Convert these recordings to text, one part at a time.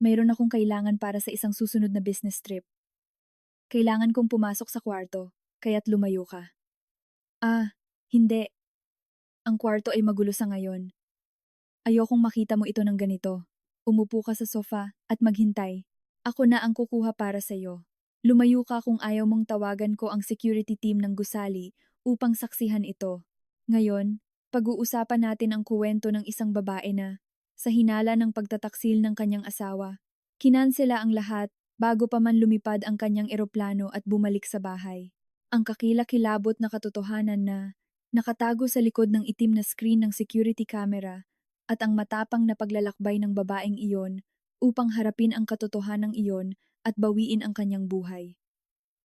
Mayroon akong kailangan para sa isang susunod na business trip. Kailangan kong pumasok sa kwarto, kaya't lumayo ka. Ah, hindi. Ang kwarto ay magulo sa ngayon. Ayokong makita mo ito ng ganito. Umupo ka sa sofa at maghintay. Ako na ang kukuha para sa iyo. Lumayo ka kung ayaw mong tawagan ko ang security team ng gusali upang saksihan ito. Ngayon, pag-uusapan natin ang kuwento ng isang babae na, sa hinala ng pagtataksil ng kanyang asawa, kinansela ang lahat bago pa man lumipad ang kanyang eroplano at bumalik sa bahay. Ang kakilakilabot na katotohanan na nakatago sa likod ng itim na screen ng security camera at ang matapang na paglalakbay ng babaeng iyon upang harapin ang katotohanang iyon at bawiin ang kanyang buhay.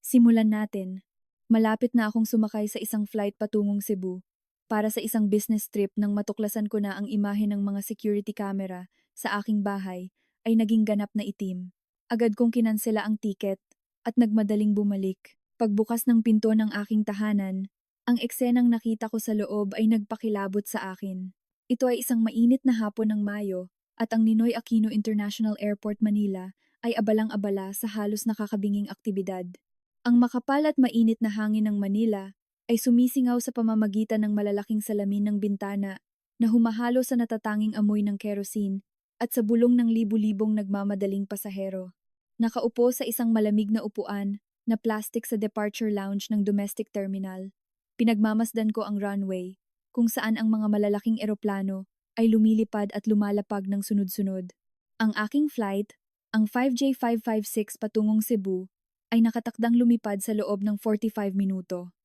Simulan natin. Malapit na akong sumakay sa isang flight patungong Cebu para sa isang business trip nang matuklasan ko na ang imahe ng mga security camera sa aking bahay ay naging ganap na itim. Agad kong kinansela ang tiket at nagmadaling bumalik. Pagbukas ng pinto ng aking tahanan, ang eksenang nakita ko sa loob ay nagpakilabot sa akin. Ito ay isang mainit na hapon ng Mayo at ang Ninoy Aquino International Airport, Manila ay abalang-abala sa halos nakakabinging aktibidad. Ang makapal at mainit na hangin ng Manila ay sumisingaw sa pamamagitan ng malalaking salamin ng bintana na humahalo sa natatanging amoy ng kerosene at sa bulong ng libu-libong nagmamadaling pasahero. Nakaupo sa isang malamig na upuan na plastic sa departure lounge ng domestic terminal. Pinagmamasdan ko ang runway, kung saan ang mga malalaking eroplano ay lumilipad at lumalapag ng sunod-sunod. Ang aking flight, ang 5J556 patungong Cebu, ay nakatakdang lumipad sa loob ng 45 minuto.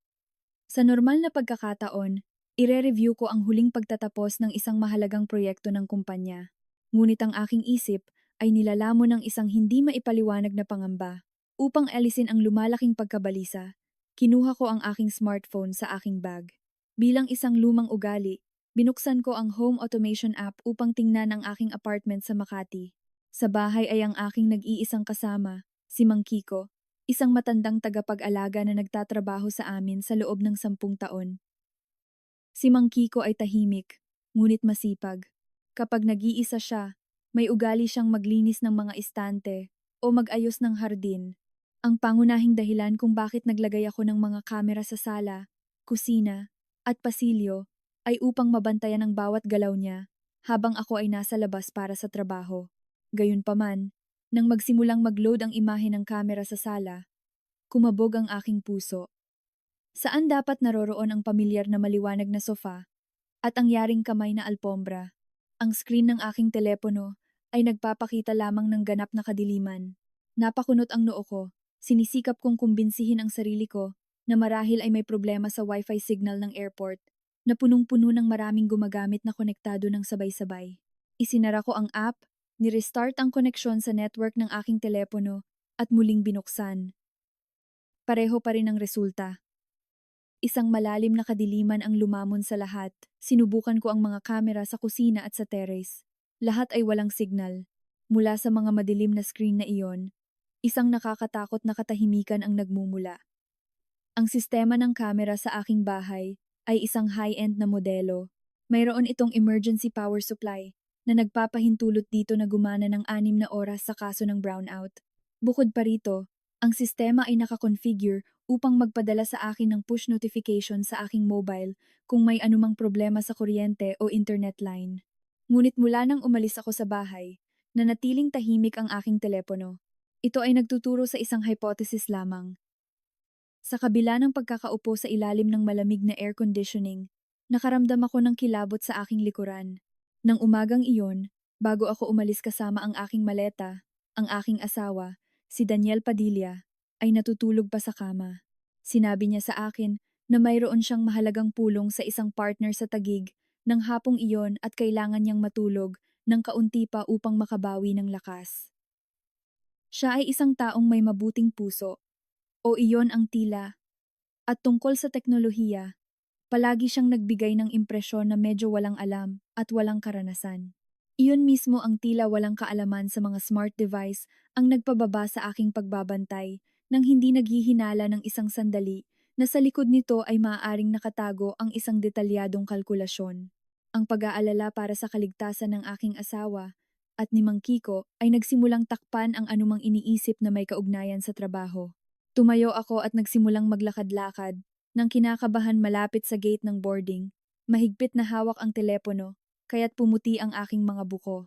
Sa normal na pagkakataon, ire-review ko ang huling pagtatapos ng isang mahalagang proyekto ng kumpanya. Ngunit ang aking isip ay nilalamon ng isang hindi maipaliwanag na pangamba. Upang alisin ang lumalaking pagkabalisa, kinuha ko ang aking smartphone sa aking bag. Bilang isang lumang ugali, binuksan ko ang home automation app upang tingnan ang aking apartment sa Makati. Sa bahay ay ang aking nag-iisang kasama, si Mang Kiko, isang matandang tagapag-alaga na nagtatrabaho sa amin sa loob ng 10 taon. Si Mang Kiko ay tahimik, ngunit masipag. Kapag nag-iisa siya, may ugali siyang maglinis ng mga istante o mag-ayos ng hardin. Ang pangunahing dahilan kung bakit naglagay ako ng mga kamera sa sala, kusina, at pasilyo ay upang mabantayan ang bawat galaw niya habang ako ay nasa labas para sa trabaho. Gayunpaman, nang magsimulang mag-load ang imahe ng kamera sa sala, kumabog ang aking puso. Saan dapat naroroon ang pamilyar na maliwanag na sofa at ang yaring kamay na alpombra? Ang screen ng aking telepono ay nagpapakita lamang ng ganap na kadiliman. Napakunot ang noo ko. Sinisikap kong kumbinsihin ang sarili ko na marahil ay may problema sa wifi signal ng airport na punong-puno ng maraming gumagamit na konektado ng sabay-sabay. Isinara ko ang app, ni-restart ang koneksyon sa network ng aking telepono at muling binuksan. Pareho pa rin ang resulta. Isang malalim na kadiliman ang lumamon sa lahat. Sinubukan ko ang mga kamera sa kusina at sa terrace. Lahat ay walang signal. Mula sa mga madilim na screen na iyon, isang nakakatakot na katahimikan ang nagmumula. Ang sistema ng kamera sa aking bahay ay isang high-end na modelo. Mayroon itong emergency power supply na nagpapahintulot dito na gumana ng 6 na oras sa kaso ng brownout. Bukod pa rito, ang sistema ay nakakonfigure upang magpadala sa akin ng push notification sa aking mobile kung may anumang problema sa kuryente o internet line. Ngunit mula nang umalis ako sa bahay, nanatiling tahimik ang aking telepono. Ito ay nagtuturo sa isang hypothesis lamang. Sa kabila ng pagkakaupo sa ilalim ng malamig na air conditioning, nakaramdam ako ng kilabot sa aking likuran. Nang umagang iyon, bago ako umalis kasama ang aking maleta, ang aking asawa, si Daniel Padilla, ay natutulog pa sa kama. Sinabi niya sa akin na mayroon siyang mahalagang pulong sa isang partner sa Taguig ng hapong iyon at kailangan niyang matulog ng kaunti pa upang makabawi ng lakas. Siya ay isang taong may mabuting puso, o iyon ang tila, at tungkol sa teknolohiya, palagi siyang nagbigay ng impresyon na medyo walang alam at walang karanasan. Iyon mismo ang tila walang kaalaman sa mga smart device ang nagpababa sa aking pagbabantay nang hindi naghihinala ng isang sandali na sa likod nito ay maaaring nakatago ang isang detalyadong kalkulasyon. Ang pag-aalala para sa kaligtasan ng aking asawa at ni Mang Kiko ay nagsimulang takpan ang anumang iniisip na may kaugnayan sa trabaho. Tumayo ako at nagsimulang maglakad-lakad nang kinakabahan malapit sa gate ng boarding. Mahigpit na hawak ang telepono, kaya't pumuti ang aking mga buko.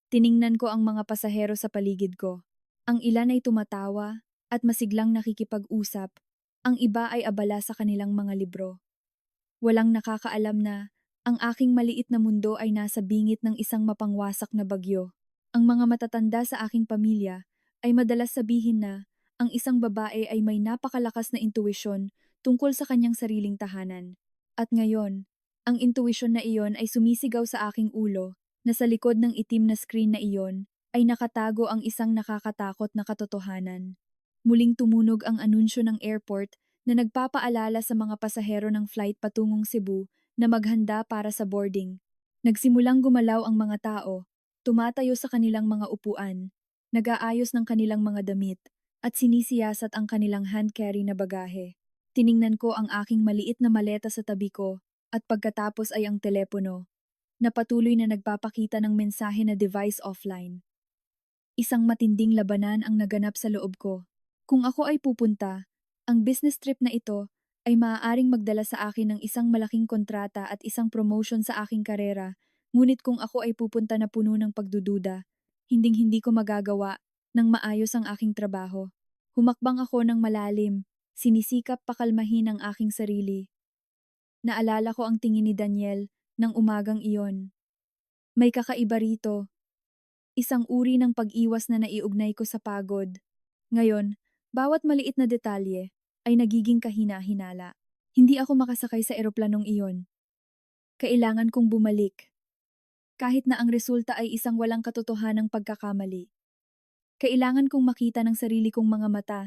Tiningnan ko ang mga pasahero sa paligid ko. Ang ilan ay tumatawa at masiglang nakikipag-usap. Ang iba ay abala sa kanilang mga libro. Walang nakakaalam na ang aking maliit na mundo ay nasa bingit ng isang mapangwasak na bagyo. Ang mga matatanda sa aking pamilya ay madalas sabihin na ang isang babae ay may napakalakas na intuwisyon tungkol sa kanyang sariling tahanan. At ngayon, ang intuwisyon na iyon ay sumisigaw sa aking ulo na sa likod ng itim na screen na iyon ay nakatago ang isang nakakatakot na katotohanan. Muling tumunog ang anunsyo ng airport na nagpapaalala sa mga pasahero ng flight patungong Cebu na maghanda para sa boarding. Nagsimulang gumalaw ang mga tao, tumatayo sa kanilang mga upuan, nag-aayos ng kanilang mga damit, at sinisiyasat ang kanilang hand-carry na bagahe. Tiningnan ko ang aking maliit na maleta sa tabi ko, at pagkatapos ay ang telepono, na patuloy na nagpapakita ng mensahe na device offline. Isang matinding labanan ang naganap sa loob ko. Kung ako ay pupunta, ang business trip na ito ay maaaring magdala sa akin ng isang malaking kontrata at isang promotion sa aking karera, ngunit kung ako ay pupunta na puno ng pagdududa, hinding-hindi ko magagawa ng maayos ang aking trabaho. Humakbang ako ng malalim, sinisikap pakalmahin ang aking sarili. Naalala ko ang tingin ni Daniel ng umagang iyon. May kakaiba rito. Isang uri ng pag-iwas na naiugnay ko sa pagod. Ngayon, bawat maliit na detalye ay nagiging kahina-hinala. Hindi ako makasakay sa eroplanong iyon. Kailangan kong bumalik. Kahit na ang resulta ay isang walang katotohanang pagkakamali. Kailangan kong makita ng sarili kong mga mata.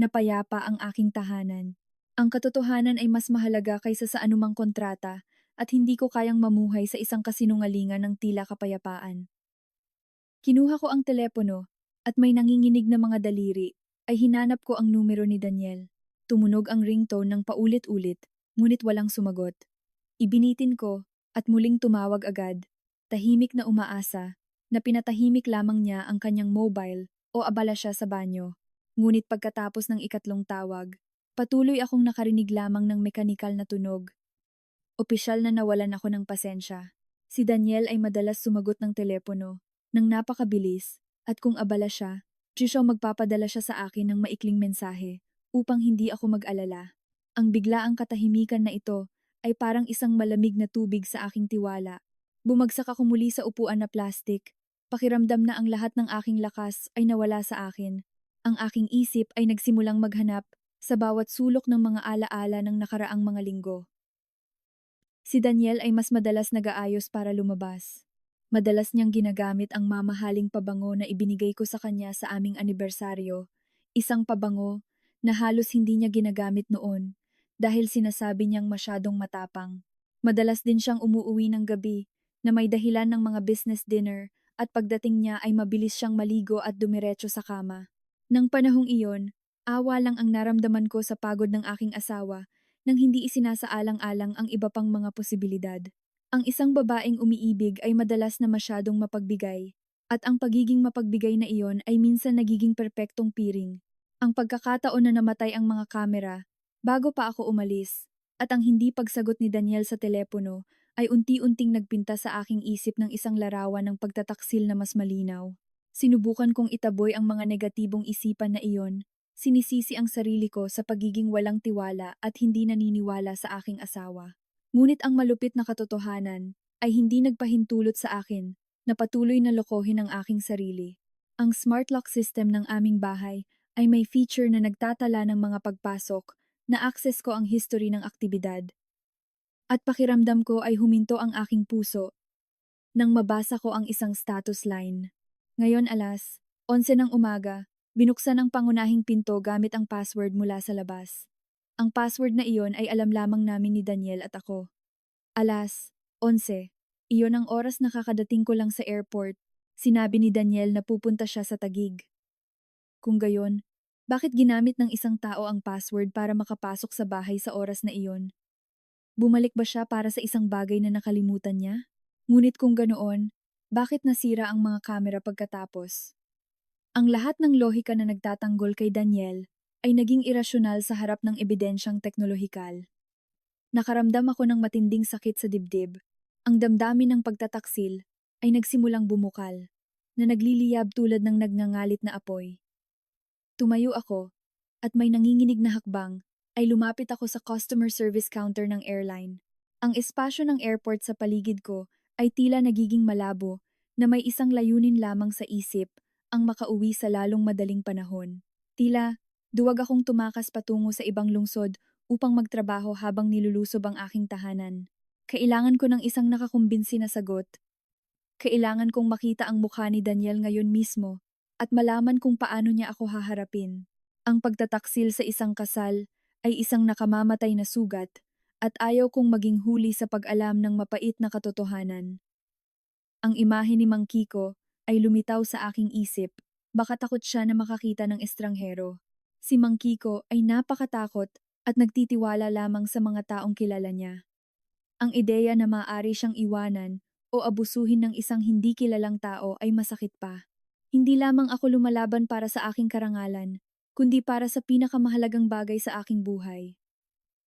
Napayapa ang aking tahanan. Ang katotohanan ay mas mahalaga kaysa sa anumang kontrata at hindi ko kayang mamuhay sa isang kasinungalingan ng tila kapayapaan. Kinuha ko ang telepono at may nanginginig na mga daliri ay hinanap ko ang numero ni Daniel. Tumunog ang ringtone ng paulit-ulit, ngunit walang sumagot. Ibinitin ko at muling tumawag agad, tahimik na umaasa, na pinatahimik lamang niya ang kanyang mobile o abala siya sa banyo. Ngunit pagkatapos ng ikatlong tawag, patuloy akong nakarinig lamang ng mekanikal na tunog. Opisyal na nawalan ako ng pasensya. Si Daniel ay madalas sumagot ng telepono, nang napakabilis, at kung abala siya, magpapadala siya sa akin ng maikling mensahe upang hindi ako mag-alala. Ang biglaang katahimikan na ito ay parang isang malamig na tubig sa aking tiwala. Bumagsak ako muli sa upuan na plastik. Pakiramdam na ang lahat ng aking lakas ay nawala sa akin. Ang aking isip ay nagsimulang maghanap sa bawat sulok ng mga alaala ng nakaraang mga linggo. Si Daniel ay mas madalas nag-aayos para lumabas. Madalas niyang ginagamit ang mamahaling pabango na ibinigay ko sa kanya sa aming anibersaryo. Isang pabango na halos hindi niya ginagamit noon dahil sinasabi niyang masyadong matapang. Madalas din siyang umuuwi ng gabi na may dahilan ng mga business dinner at pagdating niya ay mabilis siyang maligo at dumiretso sa kama. Nang panahong iyon, awa lang ang naramdaman ko sa pagod ng aking asawa nang hindi isinasaalang-alang ang iba pang mga posibilidad. Ang isang babaeng umiibig ay madalas na masyadong mapagbigay, at ang pagiging mapagbigay na iyon ay minsan nagiging perpektong piring. Ang pagkakataon na namatay ang mga kamera, bago pa ako umalis, at ang hindi pagsagot ni Daniel sa telepono ay unti-unting nagpinta sa aking isip ng isang larawan ng pagtataksil na mas malinaw. Sinubukan kong itaboy ang mga negatibong isipan na iyon, sinisisi ang sarili ko sa pagiging walang tiwala at hindi naniniwala sa aking asawa. Ngunit ang malupit na katotohanan ay hindi nagpahintulot sa akin na patuloy na lokohin ang aking sarili. Ang smart lock system ng aming bahay ay may feature na nagtatala ng mga pagpasok na access ko ang history ng aktibidad. At pakiramdam ko ay huminto ang aking puso nang mabasa ko ang isang status line. Ngayon alas 11 ng umaga, binuksan ang pangunahing pinto gamit ang password mula sa labas. Ang password na iyon ay alam lamang namin ni Daniel at ako. Alas 11, iyon ang oras na kakadating ko lang sa airport. Sinabi ni Daniel na pupunta siya sa Taguig. Kung gayon, bakit ginamit ng isang tao ang password para makapasok sa bahay sa oras na iyon? Bumalik ba siya para sa isang bagay na nakalimutan niya? Ngunit kung ganoon, Bakit nasira ang mga kamera pagkatapos? Ang lahat ng lohika na nagtatanggol kay Daniel ay naging irasyonal sa harap ng ebidensyang teknolohikal. Nakaramdam ako ng matinding sakit sa dibdib. Ang damdamin ng pagtataksil ay nagsimulang bumukal, na nagliliyab tulad ng nagngangalit na apoy. Tumayo ako, at may nanginginig na hakbang, ay lumapit ako sa customer service counter ng airline. Ang espasyo ng airport sa paligid ko ay tila nagiging malabo na may isang layunin lamang sa isip, ang makauwi sa lalong madaling panahon. Tila, duwag akong tumakas patungo sa ibang lungsod upang magtrabaho habang nilulusob ang aking tahanan. Kailangan ko ng isang nakakumbinsi na sagot. Kailangan kong makita ang mukha ni Daniel ngayon mismo at malaman kung paano niya ako haharapin. Ang pagtataksil sa isang kasal ay isang nakamamatay na sugat at ayaw kong maging huli sa pag-alam ng mapait na katotohanan. Ang imahe ni Mang Kiko ay lumitaw sa aking isip. Baka takot siya na makakita ng estranghero. Si Mang Kiko ay napakatakot at nagtitiwala lamang sa mga taong kilala niya. Ang ideya na maaari siyang iwanan o abusuhin ng isang hindi kilalang tao ay masakit pa. Hindi lamang ako lumalaban para sa aking karangalan, kundi para sa pinakamahalagang bagay sa aking buhay.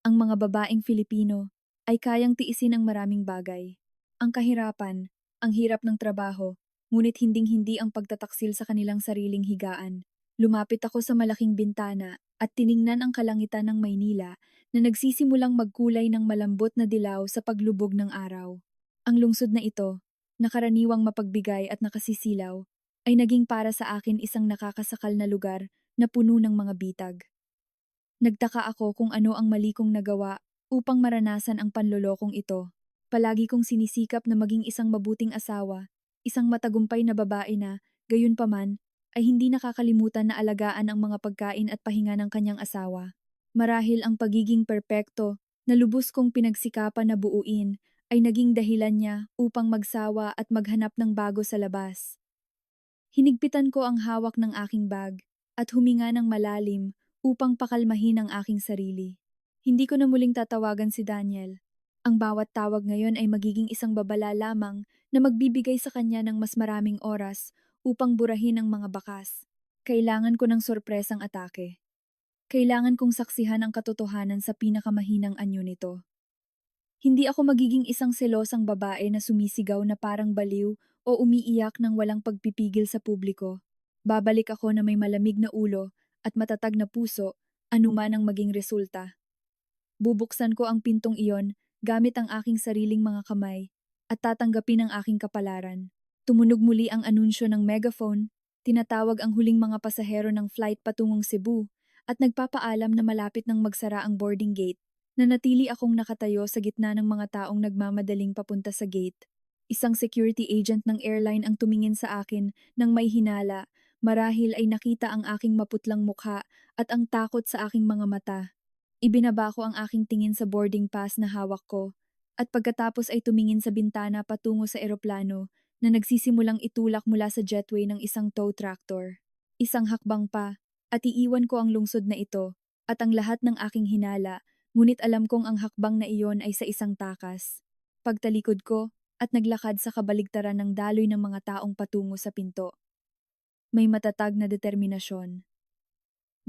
Ang mga babaeng Filipino ay kayang tiisin ang maraming bagay. Ang kahirapan, ang hirap ng trabaho, ngunit hinding-hindi ang pagtataksil sa kanilang sariling higaan. Lumapit ako sa malaking bintana at tiningnan ang kalangitan ng Maynila na nagsisimulang magkulay ng malambot na dilaw sa paglubog ng araw. Ang lungsod na ito, na karaniwang mapagbigay at nakasisilaw, ay naging para sa akin isang nakakasakal na lugar na puno ng mga bitag. Nagtaka ako kung ano ang mali kong nagawa upang maranasan ang panlolokong ito. Palagi kong sinisikap na maging isang mabuting asawa, isang matagumpay na babae na, gayunpaman, ay hindi nakakalimutan na alagaan ang mga pagkain at pahinga ng kanyang asawa. Marahil ang pagiging perpekto na lubos kong pinagsikapan na buuin ay naging dahilan niya upang magsawa at maghanap ng bago sa labas. Hinigpitan ko ang hawak ng aking bag at huminga ng malalim upang pakalmahin ang aking sarili. Hindi ko na muling tatawagan si Daniel. Ang bawat tawag ngayon ay magiging isang babala lamang na magbibigay sa kanya ng mas maraming oras upang burahin ang mga bakas. Kailangan ko ng sorpresang atake. Kailangan kong saksihan ang katotohanan sa pinakamahinang anyo nito. Hindi ako magiging isang selosang babae na sumisigaw na parang baliw o umiiyak ng walang pagpipigil sa publiko. Babalik ako na may malamig na ulo at matatag na puso, anuman ang maging resulta. Bubuksan ko ang pintong iyon gamit ang aking sariling mga kamay at tatanggapin ang aking kapalaran. Tumunog muli ang anunsyo ng megaphone, tinatawag ang huling mga pasahero ng flight patungong Cebu at nagpapaalam na malapit nang magsara ang boarding gate. Nanatili akong nakatayo sa gitna ng mga taong nagmamadaling papunta sa gate. Isang security agent ng airline ang tumingin sa akin nang may hinala, marahil ay nakita ang aking maputlang mukha at ang takot sa aking mga mata. Ibinaba ko ang aking tingin sa boarding pass na hawak ko, at pagkatapos ay tumingin sa bintana patungo sa eroplano na nagsisimulang itulak mula sa jetway ng isang tow tractor. Isang hakbang pa, at iiwan ko ang lungsod na ito, at ang lahat ng aking hinala, ngunit alam kong ang hakbang na iyon ay sa isang takas. Pagtalikod ko, at naglakad sa kabaligtaran ng daloy ng mga taong patungo sa pinto. May matatag na determinasyon.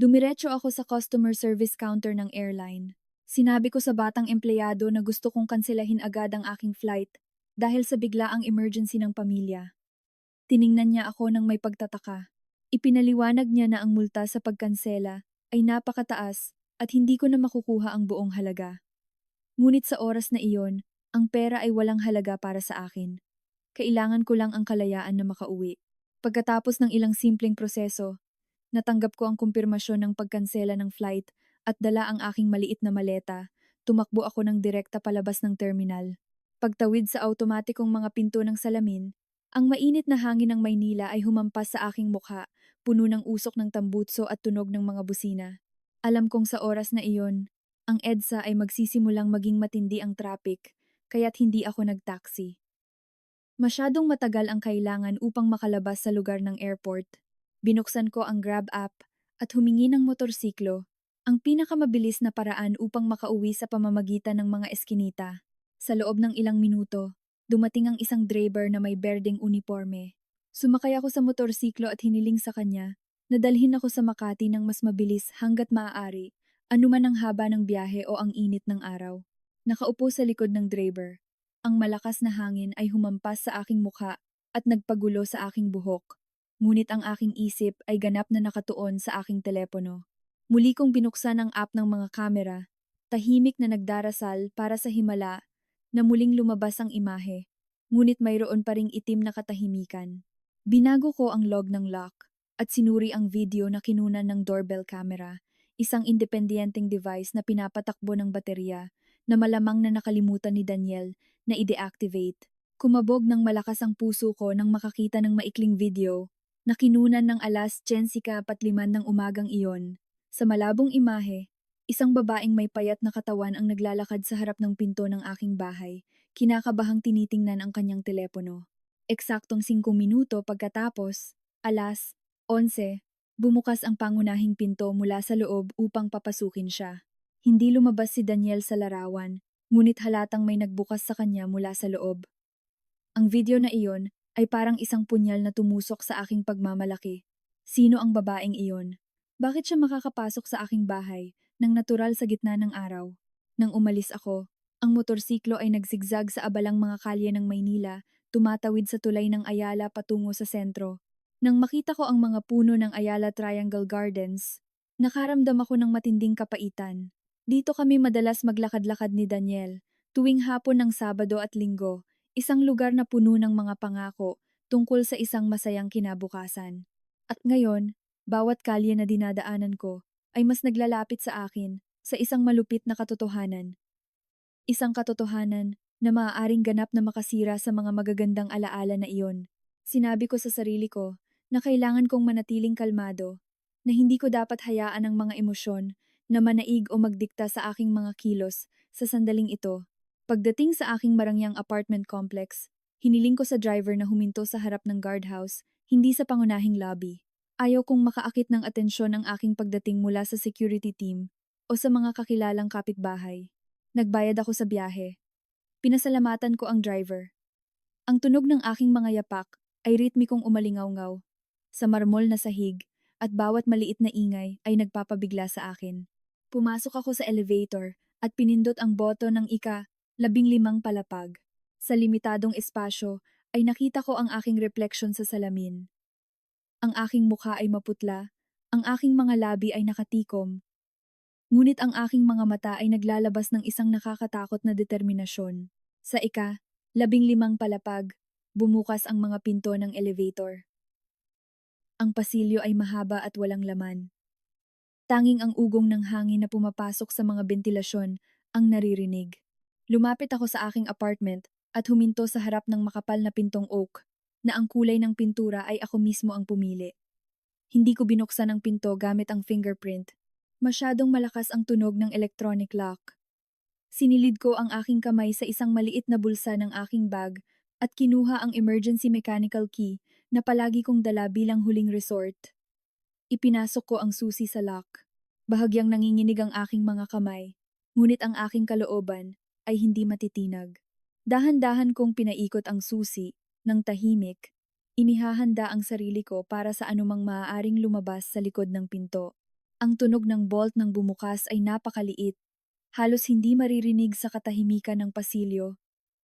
Dumiretso ako sa customer service counter ng airline. Sinabi ko sa batang empleyado na gusto kong kanselahin agad ang aking flight dahil sa biglaang emergency ng pamilya. Tiningnan niya ako ng may pagtataka. Ipinaliwanag niya na ang multa sa pagkansela ay napakataas at hindi ko na makukuha ang buong halaga. Ngunit sa oras na iyon, ang pera ay walang halaga para sa akin. Kailangan ko lang ang kalayaan na makauwi. Pagkatapos ng ilang simpleng proseso, natanggap ko ang kumpirmasyon ng pagkansela ng flight at dala ang aking maliit na maleta. Tumakbo ako ng direkta palabas ng terminal. Pagtawid sa automatikong mga pinto ng salamin, ang mainit na hangin ng Maynila ay humampas sa aking mukha, puno ng usok ng tambutso at tunog ng mga busina. Alam kong sa oras na iyon, ang EDSA ay magsisimulang maging matindi ang traffic, kaya't hindi ako nagtaksi. Masyadong matagal ang kailangan upang makalabas sa lugar ng airport. Binuksan ko ang Grab app at humingi ng motorsiklo, ang pinakamabilis na paraan upang makauwi sa pamamagitan ng mga eskinita. Sa loob ng ilang minuto, dumating ang isang driver na may berdeng uniforme. Sumakay ako sa motorsiklo at hiniling sa kanya na dalhin ako sa Makati ng mas mabilis hanggat maaari, anuman ang haba ng biyahe o ang init ng araw. Nakaupo sa likod ng driver. Ang malakas na hangin ay humampas sa aking mukha at nagpagulo sa aking buhok. Ngunit ang aking isip ay ganap na nakatuon sa aking telepono. Muli kong binuksan ang app ng mga kamera, tahimik na nagdarasal para sa himala na muling lumabas ang imahe, ngunit mayroon pa ring itim na katahimikan. Binago ko ang log ng lock at sinuri ang video na kinunan ng doorbell camera, isang independenteng device na pinapatakbo ng baterya na malamang na nakalimutan ni Daniel na i-deactivate. Kumabog ng malakas ang puso ko nang makakita ng maikling video na kinunan ng alas 10:45 ng umagang iyon. Sa malabong imahe, isang babaeng may payat na katawan ang naglalakad sa harap ng pinto ng aking bahay, kinakabahang tinitingnan ang kanyang telepono. Eksaktong 5 minuto pagkatapos, alas 11, bumukas ang pangunahing pinto mula sa loob upang papasukin siya. Hindi lumabas si Daniel sa larawan, ngunit halatang may nagbukas sa kanya mula sa loob. Ang video na iyon ay parang isang punyal na tumusok sa aking pagmamalaki. Sino ang babaeng iyon? Bakit siya makakapasok sa aking bahay nang natural sa gitna ng araw? Nang umalis ako, ang motorsiklo ay nagzigzag sa abalang mga kalye ng Maynila, tumatawid sa tulay ng Ayala patungo sa sentro. Nang makita ko ang mga puno ng Ayala Triangle Gardens, nakaramdam ako ng matinding kapaitan. Dito kami madalas maglakad-lakad ni Daniel, tuwing hapon ng Sabado at Linggo, isang lugar na puno ng mga pangako tungkol sa isang masayang kinabukasan. At ngayon, bawat kalye na dinadaanan ko ay mas naglalapit sa akin sa isang malupit na katotohanan. Isang katotohanan na maaaring ganap na makasira sa mga magagandang alaala na iyon. Sinabi ko sa sarili ko na kailangan kong manatiling kalmado, na hindi ko dapat hayaan ang mga emosyon na manaig o magdikta sa aking mga kilos sa sandaling ito. Pagdating sa aking marangyang apartment complex, hiniling ko sa driver na huminto sa harap ng guardhouse, hindi sa pangunahing lobby. Ayaw kong makaakit ng atensyon ang aking pagdating mula sa security team o sa mga kakilalang kapitbahay. Nagbayad ako sa biyahe. Pinasalamatan ko ang driver. Ang tunog ng aking mga yapak ay ritmikong umalingaw-ngaw sa marmol na sahig at bawat maliit na ingay ay nagpapabigla sa akin. Pumasok ako sa elevator at pinindot ang boto ng ika-15 palapag. Sa limitadong espasyo ay nakita ko ang aking refleksyon sa salamin. Ang aking mukha ay maputla, ang aking mga labi ay nakatikom, ngunit ang aking mga mata ay naglalabas ng isang nakakatakot na determinasyon. Sa ika-15 palapag, bumukas ang mga pinto ng elevator. Ang pasilyo ay mahaba at walang laman. Tanging ang ugong ng hangin na pumapasok sa mga bentilasyon ang naririnig. Lumapit ako sa aking apartment at huminto sa harap ng makapal na pintong oak, na ang kulay ng pintura ay ako mismo ang pumili. Hindi ko binuksan ang pinto gamit ang fingerprint. Masyadong malakas ang tunog ng electronic lock. Sinilid ko ang aking kamay sa isang maliit na bulsa ng aking bag at kinuha ang emergency mechanical key na palagi kong dala bilang huling resort. Ipinasok ko ang susi sa lock. Bahagyang nanginginig ang aking mga kamay, ngunit ang aking kalooban ay hindi matitinag. Dahan-dahan kong pinaikot ang susi, ng tahimik. Inihahanda ang sarili ko para sa anumang maaaring lumabas sa likod ng pinto. Ang tunog ng bolt ng bumukas ay napakaliit, halos hindi maririnig sa katahimikan ng pasilyo.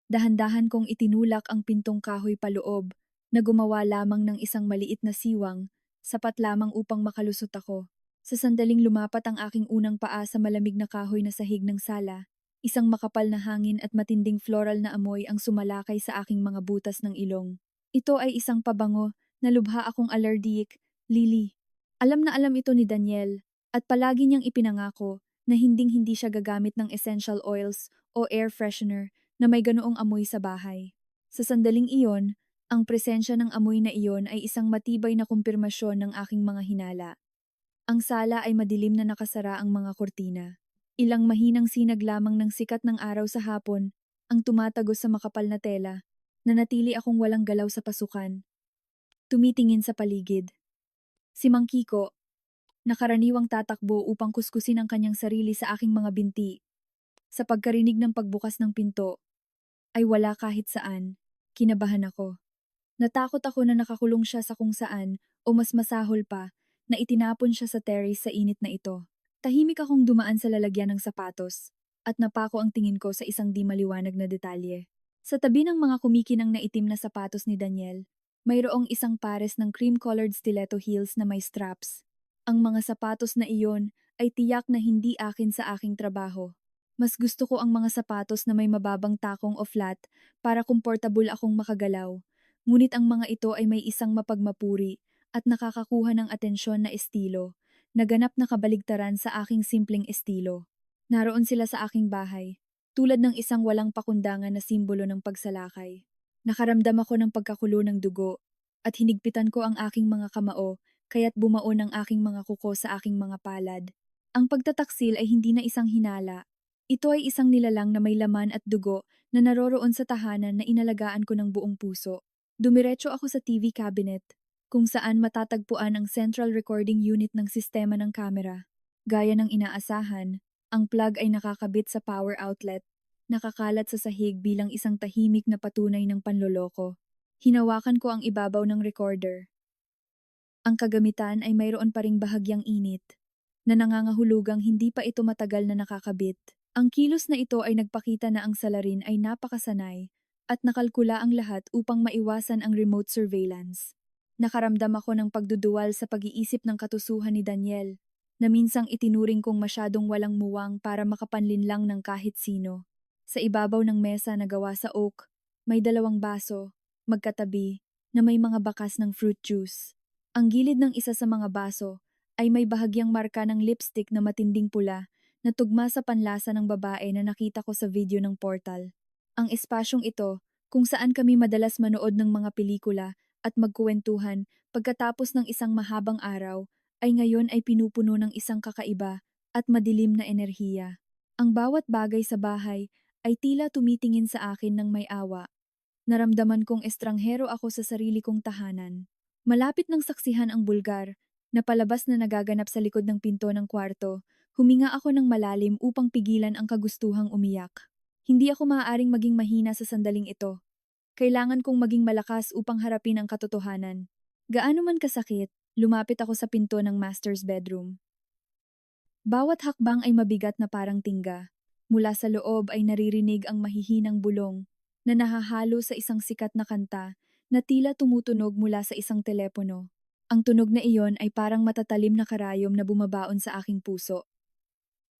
Dahan-dahan kong itinulak ang pintong kahoy paloob, na gumawa lamang ng isang maliit na siwang, sapat lamang upang makalusot ako. Sa sandaling lumapat ang aking unang paa sa malamig na kahoy na sahig ng sala, isang makapal na hangin at matinding floral na amoy ang sumalakay sa aking mga butas ng ilong. Ito ay isang pabango na lubha akong allergic, lily. Alam na alam ito ni Daniel, at palagi niyang ipinangako na hinding-hindi siya gagamit ng essential oils o air freshener na may ganoong amoy sa bahay. Sa sandaling iyon, ang presensya ng amoy na iyon ay isang matibay na kumpirmasyon ng aking mga hinala. Ang sala ay madilim na nakasara ang mga kortina. Ilang mahinang sinag lamang ng sikat ng araw sa hapon ang tumatagos sa makapal na tela. Nanatili akong walang galaw sa pasukan. Tumitingin sa paligid. Si Mang Kiko, nakaraniwang tatakbo upang kuskusin ang kanyang sarili sa aking mga binti. Sa pagkarinig ng pagbukas ng pinto, ay wala kahit saan. Kinabahan ako. Natakot ako na nakakulong siya sa kung saan, o mas masahol pa, na itinapon siya sa terrace sa init na ito. Tahimik akong dumaan sa lalagyan ng sapatos, at napako ang tingin ko sa isang di maliwanag na detalye. Sa tabi ng mga kumikinang na itim na sapatos ni Daniel, mayroong isang pares ng cream-colored stiletto heels na may straps. Ang mga sapatos na iyon ay tiyak na hindi akin sa aking trabaho. Mas gusto ko ang mga sapatos na may mababang takong o flat para komportable akong makagalaw. Ngunit ang mga ito ay may isang mapagmapuri at nakakakuha ng atensyon na estilo, naganap na kabaligtaran sa aking simpleng estilo. Naroon sila sa aking bahay, tulad ng isang walang pakundangan na simbolo ng pagsalakay. Nakaramdam ako ng pagkakulo ng dugo, at hinigpitan ko ang aking mga kamao, kaya't bumaon ang aking mga kuko sa aking mga palad. Ang pagtataksil ay hindi na isang hinala. Ito ay isang nilalang na may laman at dugo na naroroon sa tahanan na inalagaan ko ng buong puso. Dumiretso ako sa TV cabinet, kung saan matatagpuan ang central recording unit ng sistema ng kamera. Gaya ng inaasahan, ang plug ay nakakabit sa power outlet, nakakalat sa sahig bilang isang tahimik na patunay ng panloloko. Hinawakan ko ang ibabaw ng recorder. Ang kagamitan ay mayroon pa ring bahagyang init, na nangangahulugang hindi pa ito matagal na nakakabit. Ang kilos na ito ay nagpakita na ang salarin ay napakasanay at nakalkula ang lahat upang maiwasan ang remote surveillance. Nakaramdam ako ng pagduduwal sa pag-iisip ng katusuhan ni Daniel, na minsang itinuring kong masyadong walang muwang para makapanlinlang ng kahit sino. Sa ibabaw ng mesa na gawa sa oak, may 2 baso, magkatabi, na may mga bakas ng fruit juice. Ang gilid ng isa sa mga baso ay may bahagyang marka ng lipstick na matinding pula na tugma sa panlasa ng babae na nakita ko sa video ng Portal. Ang espasyong ito, kung saan kami madalas manood ng mga pelikula at magkuwentuhan pagkatapos ng isang mahabang araw, ay ngayon ay pinupuno ng isang kakaiba at madilim na enerhiya. Ang bawat bagay sa bahay ay tila tumitingin sa akin ng may awa. Naramdaman kong estranghero ako sa sarili kong tahanan. Malapit nang saksihan ang bulgar, na palabas na nagaganap sa likod ng pinto ng kwarto, huminga ako ng malalim upang pigilan ang kagustuhang umiyak. Hindi ako maaaring maging mahina sa sandaling ito. Kailangan kong maging malakas upang harapin ang katotohanan. Gaano man kasakit, lumapit ako sa pinto ng master's bedroom. Bawat hakbang ay mabigat na parang tingga. Mula sa loob ay naririnig ang mahihinang bulong na nahahalo sa isang sikat na kanta na tila tumutunog mula sa isang telepono. Ang tunog na iyon ay parang matatalim na karayom na bumabaon sa aking puso.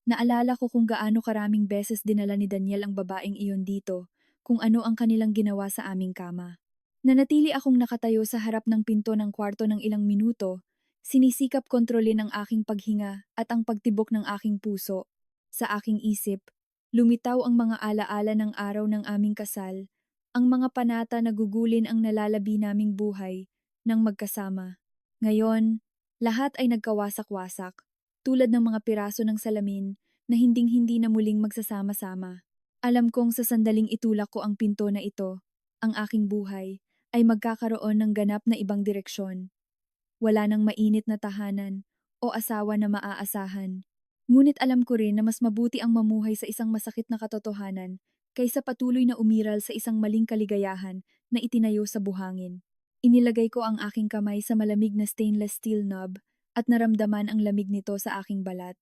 Naalala ko kung gaano karaming beses dinala ni Daniel ang babaeng iyon dito, kung ano ang kanilang ginawa sa aming kama. Nanatili akong nakatayo sa harap ng pinto ng kwarto ng ilang minuto, sinisikap kontrolin ang aking paghinga at ang pagtibok ng aking puso. Sa aking isip, lumitaw ang mga alaala ng araw ng aming kasal, ang mga panata na gugulin ang nalalabi naming buhay ng magkasama. Ngayon, lahat ay nagkawasak-wasak, tulad ng mga piraso ng salamin na hinding-hindi na muling magsasama-sama. Alam kong sa sandaling itulak ko ang pinto na ito, ang aking buhay ay magkakaroon ng ganap na ibang direksyon. Wala nang mainit na tahanan o asawa na maaasahan. Ngunit alam ko rin na mas mabuti ang mamuhay sa isang masakit na katotohanan kaysa patuloy na umiral sa isang maling kaligayahan na itinayo sa buhangin. Inilagay ko ang aking kamay sa malamig na stainless steel knob at naramdaman ang lamig nito sa aking balat.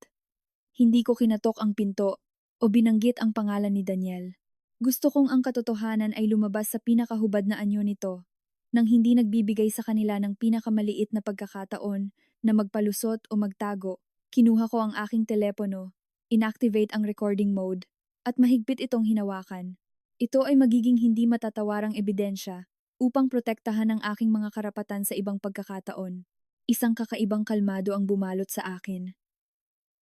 Hindi ko kinatok ang pinto o binanggit ang pangalan ni Daniel. Gusto kong ang katotohanan ay lumabas sa pinakahubad na anyo nito, nang hindi nagbibigay sa kanila ng pinakamaliit na pagkakataon na magpalusot o magtago. Kinuha ko ang aking telepono, inactivate ang recording mode, at mahigpit itong hinawakan. Ito ay magiging hindi matatawarang ebidensya upang protektahan ang aking mga karapatan sa ibang pagkakataon. Isang kakaibang kalmado ang bumalot sa akin.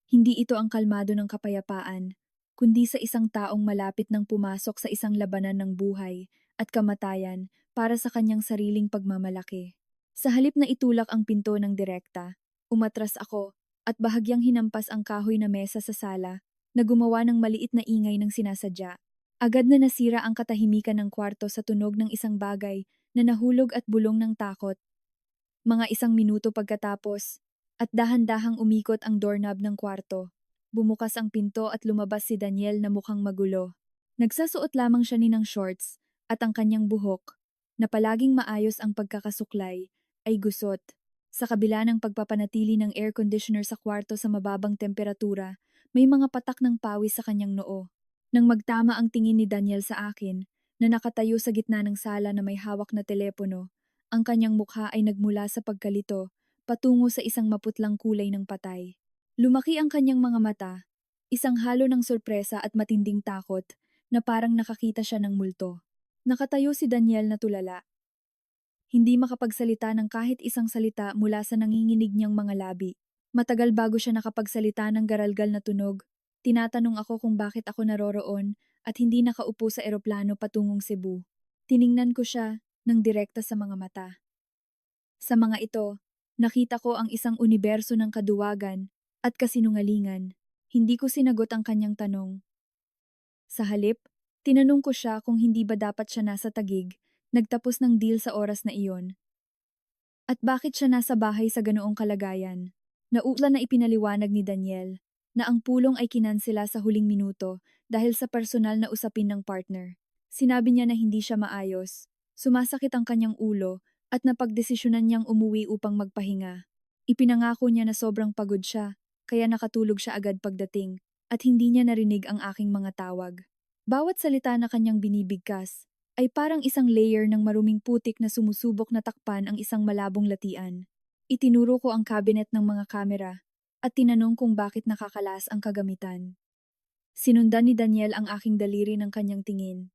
Hindi ito ang kalmado ng kapayapaan, kundi sa isang taong malapit nang pumasok sa isang labanan ng buhay at kamatayan para sa kanyang sariling pagmamalaki. Sa halip na itulak ang pinto ng direkta, umatras ako at bahagyang hinampas ang kahoy na mesa sa sala na gumawa ng maliit na ingay ng sinasadya. Agad na nasira ang katahimikan ng kwarto sa tunog ng isang bagay na nahulog at bulong ng takot. Mga 1 minuto pagkatapos, at dahan-dahang umikot ang doorknob ng kwarto. Bumukas ang pinto at lumabas si Daniel na mukhang magulo. Nagsusuot lamang siya ng shorts at ang kanyang buhok na palaging maayos ang pagkakasuklay, ay gusot. Sa kabila ng pagpapanatili ng air conditioner sa kwarto sa mababang temperatura, may mga patak ng pawis sa kanyang noo. Nang magtama ang tingin ni Daniel sa akin, na nakatayo sa gitna ng sala na may hawak na telepono, ang kanyang mukha ay nagmula sa pagkalito patungo sa isang maputlang kulay ng patay. Lumaki ang kanyang mga mata, isang halo ng sorpresa at matinding takot na parang nakakita siya ng multo. Nakatayo si Daniel na tulala. Hindi makapagsalita ng kahit isang salita mula sa nanginginig niyang mga labi. Matagal bago siya nakapagsalita ng garalgal na tunog. Tinatanong ako kung bakit ako naroroon at hindi nakaupo sa eroplano patungong Cebu. Tiningnan ko siya ng direkta sa mga mata. Sa mga ito, nakita ko ang isang universo ng kaduwagan at kasinungalingan. Hindi ko sinagot ang kanyang tanong. Sa halip, tinanong ko siya kung hindi ba dapat siya nasa Taguig, nagtapos ng deal sa oras na iyon. At bakit siya nasa bahay sa ganoong kalagayan? Nautla na ipinaliwanag ni Daniel na ang pulong ay kinansela sa huling minuto dahil sa personal na usapin ng partner. Sinabi niya na hindi siya maayos, sumasakit ang kanyang ulo at napagdesisyonan niyang umuwi upang magpahinga. Ipinangako niya na sobrang pagod siya, kaya nakatulog siya agad pagdating at hindi niya narinig ang aking mga tawag. Bawat salita na kanyang binibigkas ay parang isang layer ng maruming putik na sumusubok na takpan ang isang malabong latian. Itinuro ko ang cabinet ng mga kamera at tinanong kung bakit nakakalas ang kagamitan. Sinundan ni Daniel ang aking daliri ng kanyang tingin.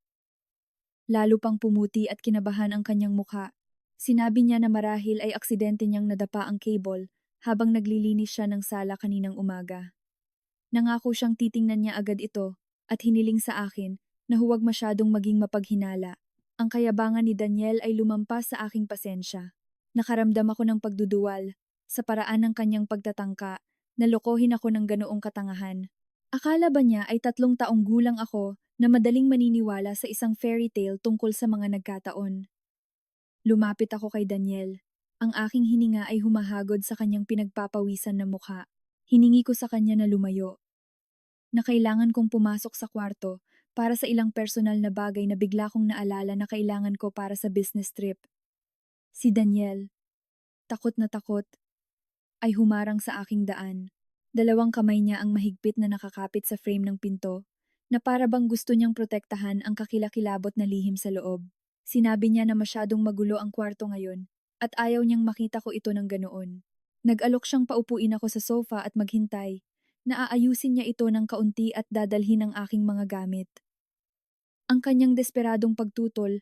Lalo pang pumuti at kinabahan ang kanyang mukha. Sinabi niya na marahil ay aksidente niyang nadapa ang cable habang naglilinis siya ng sala kaninang umaga. Nangako siyang titingnan niya agad ito at hiniling sa akin na huwag masyadong maging mapaghinala. Ang kayabangan ni Daniel ay lumampas sa aking pasensya. Nakaramdam ako ng pagduduwal sa paraan ng kanyang pagtatangka na lokohin ako ng ganoong katangahan. Akala ba niya ay 3 taong gulang ako na madaling maniniwala sa isang fairy tale tungkol sa mga nagkataon? Lumapit ako kay Daniel. Ang aking hininga ay humahagod sa kanyang pinagpapawisan na mukha. Hiningi ko sa kanya na lumayo. Na kailangan kong pumasok sa kwarto para sa ilang personal na bagay na bigla kong naalala na kailangan ko para sa business trip. Si Daniel, takot na takot, ay humarang sa aking daan. 2 kamay niya ang mahigpit na nakakapit sa frame ng pinto, na para bang gusto niyang protektahan ang kakilakilabot na lihim sa loob. Sinabi niya na masyadong magulo ang kwarto ngayon, at ayaw niyang makita ko ito ng ganoon. Nag-alok siyang paupuin ako sa sofa at maghintay, na aayusin niya ito ng kaunti at dadalhin ang aking mga gamit. Ang kanyang desperadong pagtutol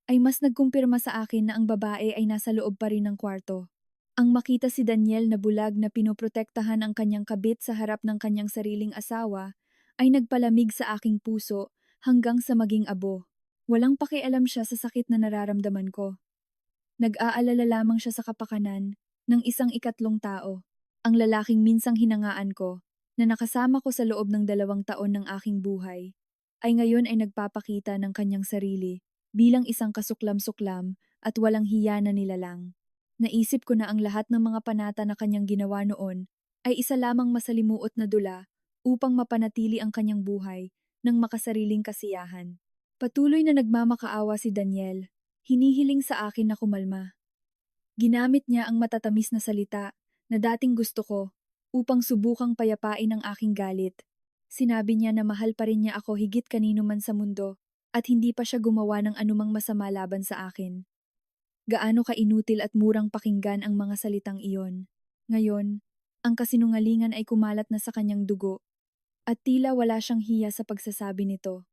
ay mas nagkumpirma sa akin na ang babae ay nasa loob pa rin ng kwarto. Ang makita si Daniel na bulag na pinoprotektahan ang kanyang kabit sa harap ng kanyang sariling asawa ay nagpalamig sa aking puso hanggang sa maging abo. Walang pakialam siya sa sakit na nararamdaman ko. Nag-aalala lamang siya sa kapakanan ng isang ikatlong tao, ang lalaking minsang hinangaan ko, na nakasama ko sa loob ng 2 taon ng aking buhay, ay ngayon ay nagpapakita ng kanyang sarili bilang isang kasuklam-suklam at walang hiya na nilalang. Naisip ko na ang lahat ng mga panata na kanyang ginawa noon ay isa lamang masalimuot na dula upang mapanatili ang kanyang buhay ng makasariling kasiyahan. Patuloy na nagmamakaawa si Daniel, hinihiling sa akin na kumalma. Ginamit niya ang matatamis na salita na dating gusto ko upang subukang payapain ang aking galit. Sinabi niya na mahal pa rin niya ako higit kanino man sa mundo at hindi pa siya gumawa ng anumang masama laban sa akin. Gaano ka-inutil at murang pakinggan ang mga salitang iyon. Ngayon, ang kasinungalingan ay kumalat na sa kanyang dugo at tila wala siyang hiya sa pagsasabi nito.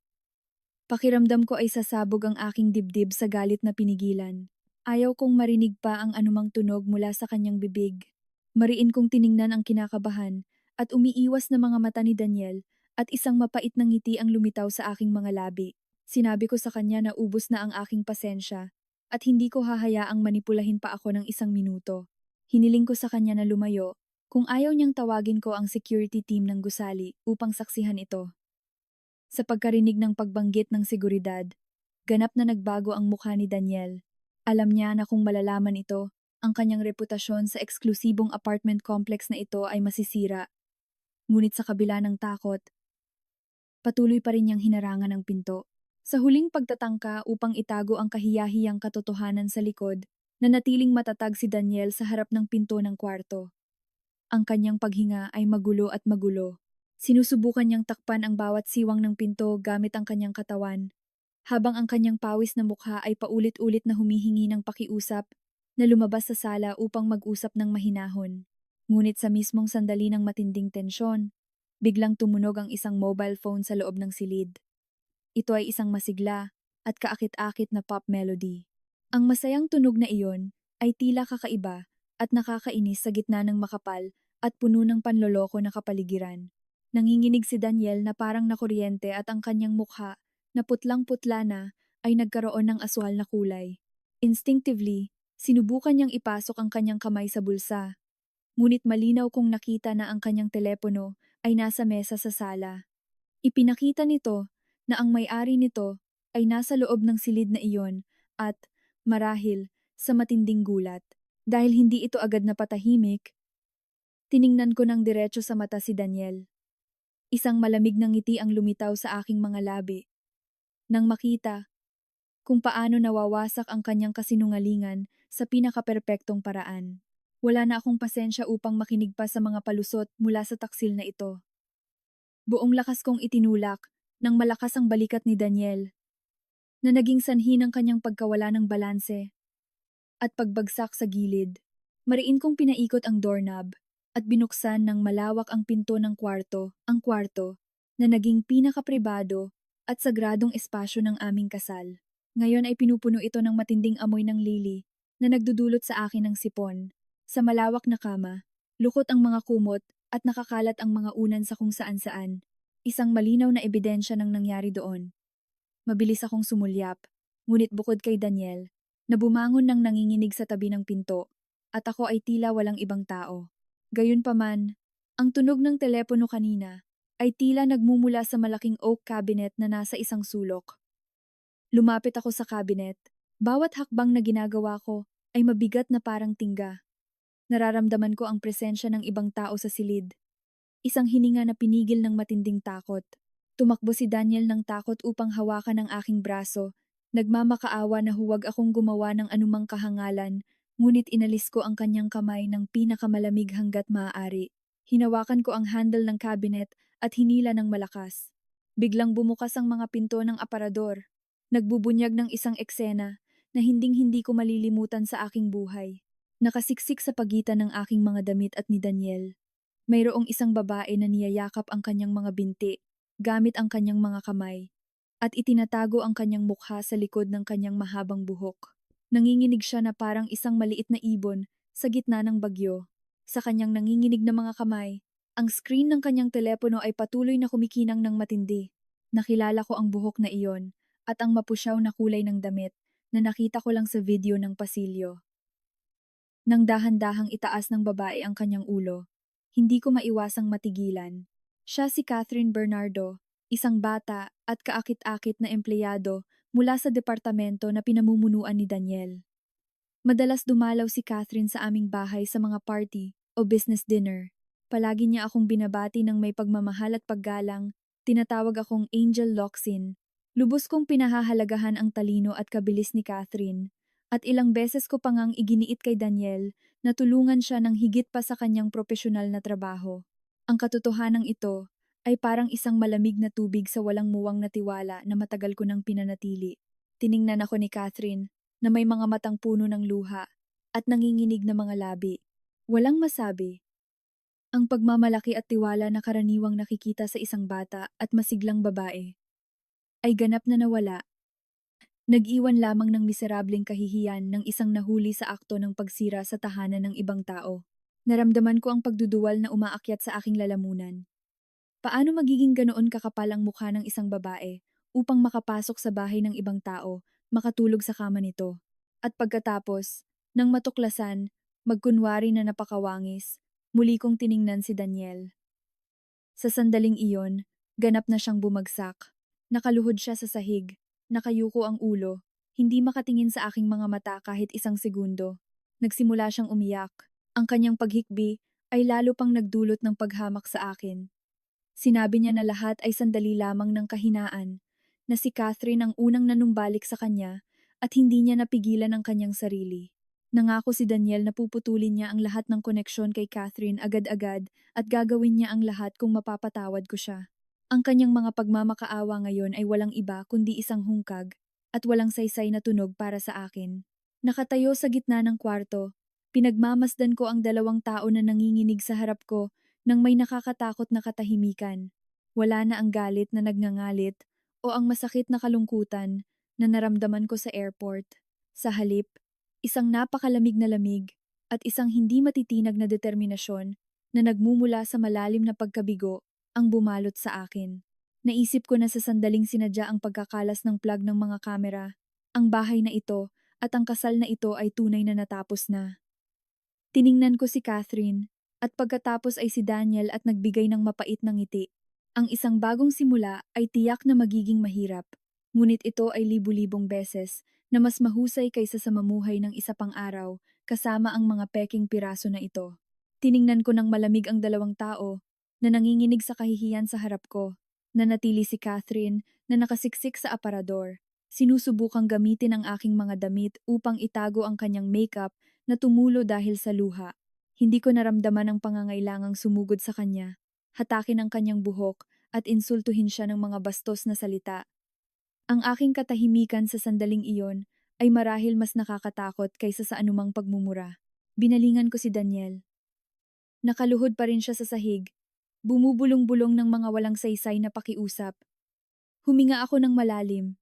Pakiramdam ko ay sasabog ang aking dibdib sa galit na pinigilan. Ayaw kong marinig pa ang anumang tunog mula sa kanyang bibig. Mariin kong tiningnan ang kinakabahan at umiiwas na mga mata ni Daniel at isang mapait na ngiti ang lumitaw sa aking mga labi. Sinabi ko sa kanya na ubos na ang aking pasensya at hindi ko hahayaang manipulahin pa ako ng 1 minuto. Hiniling ko sa kanya na lumayo kung ayaw niyang tawagin ko ang security team ng gusali upang saksihan ito. Sa pagkarinig ng pagbanggit ng seguridad, ganap na nagbago ang mukha ni Daniel. Alam niya na kung malalaman ito, ang kanyang reputasyon sa eksklusibong apartment complex na ito ay masisira. Ngunit sa kabila ng takot, patuloy pa rin niyang hinarangan ang pinto. Sa huling pagtatangka upang itago ang kahiyahiyang katotohanan sa likod, nanatiling matatag si Daniel sa harap ng pinto ng kwarto. Ang kanyang paghinga ay magulo at magulo. Sinusubukan niyang takpan ang bawat siwang ng pinto gamit ang kanyang katawan, habang ang kanyang pawis na mukha ay paulit-ulit na humihingi ng pakiusap na lumabas sa sala upang mag-usap ng mahinahon. Ngunit sa mismong sandali ng matinding tensyon, biglang tumunog ang isang mobile phone sa loob ng silid. Ito ay isang masigla at kaakit-akit na pop melody. Ang masayang tunog na iyon ay tila kakaiba at nakakainis sa gitna ng makapal at puno ng panloloko na kapaligiran. Nanginginig si Daniel na parang nakuryente at ang kanyang mukha na putlang-putla na ay nagkaroon ng aswal na kulay. Instinctively, sinubukan niyang ipasok ang kanyang kamay sa bulsa. Ngunit malinaw kong nakita na ang kanyang telepono ay nasa mesa sa sala. Ipinakita nito na ang may-ari nito ay nasa loob ng silid na iyon at, marahil, sa matinding gulat. Dahil hindi ito agad na patahimik, tiningnan ko ng diretso sa mata si Daniel. Isang malamig na ngiti ang lumitaw sa aking mga labi. Nang makita kung paano nawawasak ang kanyang kasinungalingan sa pinakaperpektong paraan. Wala na akong pasensya upang makinig pa sa mga palusot mula sa taksil na ito. Buong lakas kong itinulak nang malakas ang balikat ni Daniel, na naging sanhi ng kanyang pagkawala ng balanse at pagbagsak sa gilid. Mariin kong pinaikot ang doorknob at binuksan ng malawak ang pinto ng kwarto, ang kwarto na naging pinakapribado at sagradong espasyo ng aming kasal. Ngayon ay pinupuno ito ng matinding amoy ng lili na nagdudulot sa akin ng sipon. Sa malawak na kama, lukot ang mga kumot at nakakalat ang mga unan sa kung saan-saan. Isang malinaw na ebidensya ng nangyari doon. Mabilis akong sumulyap, ngunit bukod kay Daniel, na bumangon ng nanginginig sa tabi ng pinto, at ako ay tila walang ibang tao. Gayunpaman, ang tunog ng telepono kanina ay tila nagmumula sa malaking oak cabinet na nasa isang sulok. Lumapit ako sa cabinet. Bawat hakbang na ginagawa ko ay mabigat na parang tingga. Nararamdaman ko ang presensya ng ibang tao sa silid. Isang hininga na pinigil ng matinding takot. Tumakbo si Daniel ng takot upang hawakan ang aking braso. Nagmamakaawa na huwag akong gumawa ng anumang kahangalan, ngunit inalis ko ang kanyang kamay ng pinakamalamig hanggat maaari. Hinawakan ko ang handle ng cabinet at hinila ng malakas. Biglang bumukas ang mga pinto ng aparador. Nagbubunyag ng isang eksena na hinding-hindi ko malilimutan sa aking buhay. Nakasiksik sa pagitan ng aking mga damit at ni Daniel. Mayroong isang babae na niyayakap ang kanyang mga binti, gamit ang kanyang mga kamay, at itinatago ang kanyang mukha sa likod ng kanyang mahabang buhok. Nanginginig siya na parang isang maliit na ibon sa gitna ng bagyo. Sa kanyang nanginginig na mga kamay, ang screen ng kanyang telepono ay patuloy na kumikinang ng matindi. Nakilala ko ang buhok na iyon, at ang mapusyaw na kulay ng damit na nakita ko lang sa video ng pasilyo. Nang dahan-dahang itaas ng babae ang kanyang ulo, hindi ko maiwasang matigilan. Siya si Catherine Bernardo, isang bata at kaakit-akit na empleyado mula sa departamento na pinamumunuan ni Daniel. Madalas dumalaw si Catherine sa aming bahay sa mga party o business dinner. Palagi niya akong binabati ng may pagmamahal at paggalang, tinatawag akong Angel Locsin. Lubos kong pinahahalagahan ang talino at kabilis ni Catherine, at ilang beses ko pa ngang iginiit kay Daniel na tulungan siya ng higit pa sa kanyang propesyonal na trabaho. Ang katotohanang ito ay parang isang malamig na tubig sa walang muwang na tiwala na matagal ko nang pinanatili. Tiningnan ako ni Catherine na may mga matang puno ng luha at nanginginig na mga labi. Walang masabi. Ang pagmamalaki at tiwala na karaniwang nakikita sa isang bata at masiglang babae ay ganap na nawala. Nag-iwan lamang ng miserableng kahihiyan ng isang nahuli sa akto ng pagsira sa tahanan ng ibang tao. Naramdaman ko ang pagduduwal na umaakyat sa aking lalamunan. Paano magiging ganoon kakapal ang mukha ng isang babae upang makapasok sa bahay ng ibang tao, makatulog sa kama nito? At pagkatapos, nang matuklasan, magkunwari na napakawangis, muli kong tiningnan si Daniel. Sa sandaling iyon, ganap na siyang bumagsak. Nakaluhod siya sa sahig, nakayuko ang ulo, hindi makatingin sa aking mga mata kahit isang segundo. Nagsimula siyang umiyak. Ang kanyang paghikbi ay lalo pang nagdulot ng paghamak sa akin. Sinabi niya na lahat ay sandali lamang ng kahinaan, na si Catherine ang unang nanumbalik sa kanya at hindi niya napigilan ang kanyang sarili. Nangako si Daniel na puputulin niya ang lahat ng koneksyon kay Catherine agad-agad at gagawin niya ang lahat kung mapapatawad ko siya. Ang kanyang mga pagmamakaawa ngayon ay walang iba kundi isang hungkag at walang saysay na tunog para sa akin. Nakatayo sa gitna ng kwarto, pinagmamasdan ko ang dalawang tao na nanginginig sa harap ko nang may nakakatakot na katahimikan. Wala na ang galit na nagngangalit o ang masakit na kalungkutan na naramdaman ko sa airport. Sa halip, isang napakalamig na lamig at isang hindi matitinag na determinasyon na nagmumula sa malalim na pagkabigo ang bumalot sa akin. Naisip ko na sa sandaling sinadya ang pagkakalas ng plug ng mga kamera, ang bahay na ito at ang kasal na ito ay tunay na natapos na. Tiningnan ko si Catherine at pagkatapos ay si Daniel at nagbigay ng mapait na ngiti. Ang isang bagong simula ay tiyak na magiging mahirap, ngunit ito ay libu-libong beses na mas mahusay kaysa sa mamuhay ng isa pang araw kasama ang mga peking piraso na ito. Tiningnan ko ng malamig ang dalawang tao na nanginginig sa kahihiyan sa harap ko. Nanatili si Catherine na nakasiksik sa aparador. Sinusubukang gamitin ang aking mga damit upang itago ang kanyang makeup na tumulo dahil sa luha. Hindi ko naramdaman ang pangangailangang sumugod sa kanya, hatakin ang kanyang buhok at insultuhin siya ng mga bastos na salita. Ang aking katahimikan sa sandaling iyon ay marahil mas nakakatakot kaysa sa anumang pagmumura. Binalingan ko si Daniel. Nakaluhod pa rin siya sa sahig, bumubulong-bulong ng mga walang saysay na pakiusap. Huminga ako ng malalim.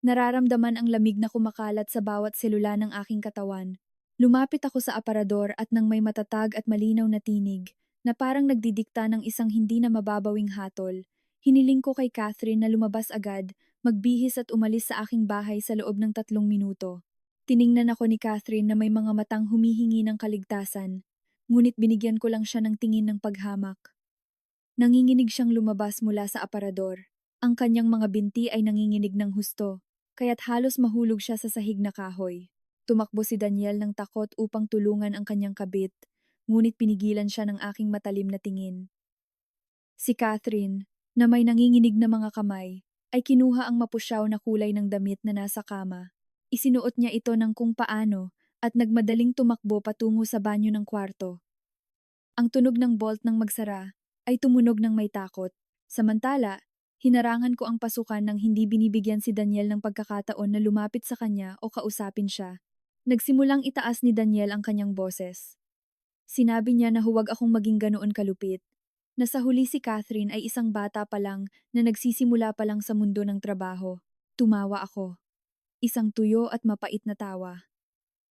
Nararamdaman ang lamig na kumakalat sa bawat selula ng aking katawan. Lumapit ako sa aparador at nang may matatag at malinaw na tinig, na parang nagdidikta ng isang hindi na mababawing hatol, hiniling ko kay Catherine na lumabas agad, magbihis at umalis sa aking bahay sa loob ng 3 minuto. Tiningnan ako ni Catherine na may mga matang humihingi ng kaligtasan, ngunit binigyan ko lang siya ng tingin ng paghamak. Nanginginig siyang lumabas mula sa aparador. Ang kanyang mga binti ay nanginginig ng husto, kaya't halos mahulog siya sa sahig na kahoy. Tumakbo si Daniel ng takot upang tulungan ang kanyang kabit, ngunit pinigilan siya ng aking matalim na tingin. Si Catherine, na may nanginginig na mga kamay, ay kinuha ang mapusyaw na kulay ng damit na nasa kama. Isinuot niya ito ng kung paano at nagmadaling tumakbo patungo sa banyo ng kwarto. Ang tunog ng bolt ng magsara ay tumunog ng may takot. Samantala, hinarangan ko ang pasukan nang hindi binibigyan si Daniel ng pagkakataon na lumapit sa kanya o kausapin siya. Nagsimulang itaas ni Daniel ang kanyang boses. Sinabi niya na huwag akong maging ganoon kalupit. Na sa huli si Catherine ay isang bata pa lang na nagsisimula pa lang sa mundo ng trabaho. Tumawa ako. Isang tuyo at mapait na tawa.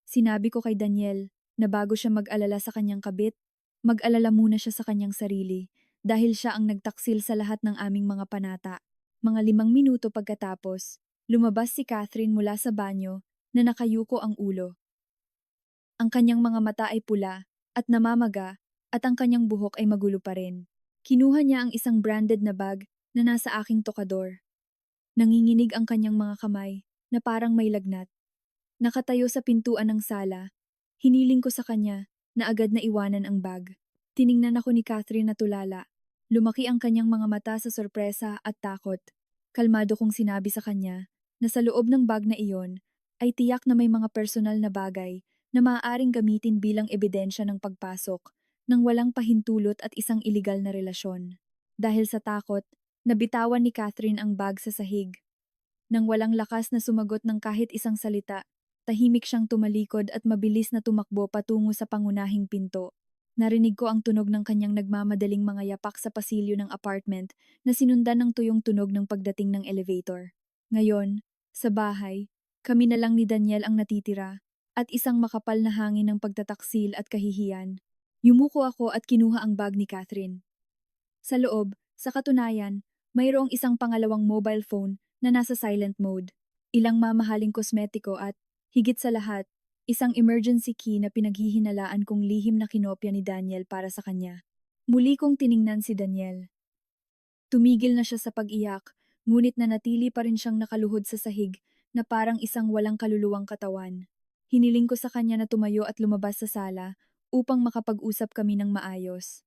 Sinabi ko kay Daniel na bago siya mag-alala sa kanyang kabit, mag-alala muna siya sa kanyang sarili dahil siya ang nagtaksil sa lahat ng aming mga panata. Mga 5 minuto pagkatapos, lumabas si Catherine mula sa banyo na nakayuko ang ulo. Ang kanyang mga mata ay pula at namamaga at ang kanyang buhok ay magulo pa rin. Kinuha niya ang isang branded na bag na nasa aking tokador. Nanginginig ang kanyang mga kamay na parang may lagnat. Nakatayo sa pintuan ng sala, hiniling ko sa kanya na agad na iwanan ang bag. Tiningnan ako ni Catherine na tulala. Lumaki ang kanyang mga mata sa sorpresa at takot. Kalmado kong sinabi sa kanya na sa loob ng bag na iyon ay tiyak na may mga personal na bagay na maaaring gamitin bilang ebidensya ng pagpasok ng walang pahintulot at isang iligal na relasyon. Dahil sa takot, nabitawan ni Catherine ang bag sa sahig. Nang walang lakas na sumagot ng kahit isang salita, tahimik siyang tumalikod at mabilis na tumakbo patungo sa pangunahing pinto. Narinig ko ang tunog ng kanyang nagmamadaling mga yapak sa pasilyo ng apartment na sinundan ng tuyong tunog ng pagdating ng elevator. Ngayon, sa bahay, kami na lang ni Daniel ang natitira at isang makapal na hangin ng pagtataksil at kahihiyan. Yumuko ako at kinuha ang bag ni Catherine. Sa loob, sa katunayan, mayroong isang pangalawang mobile phone na nasa silent mode, ilang mamahaling kosmetiko at, higit sa lahat, isang emergency key na pinaghihinalaan kong lihim na kinopya ni Daniel para sa kanya. Muli kong tiningnan si Daniel. Tumigil na siya sa pag-iyak, ngunit nanatili pa rin siyang nakaluhod sa sahig na parang isang walang kaluluwang katawan. Hiniling ko sa kanya na tumayo at lumabas sa sala upang makapag-usap kami ng maayos.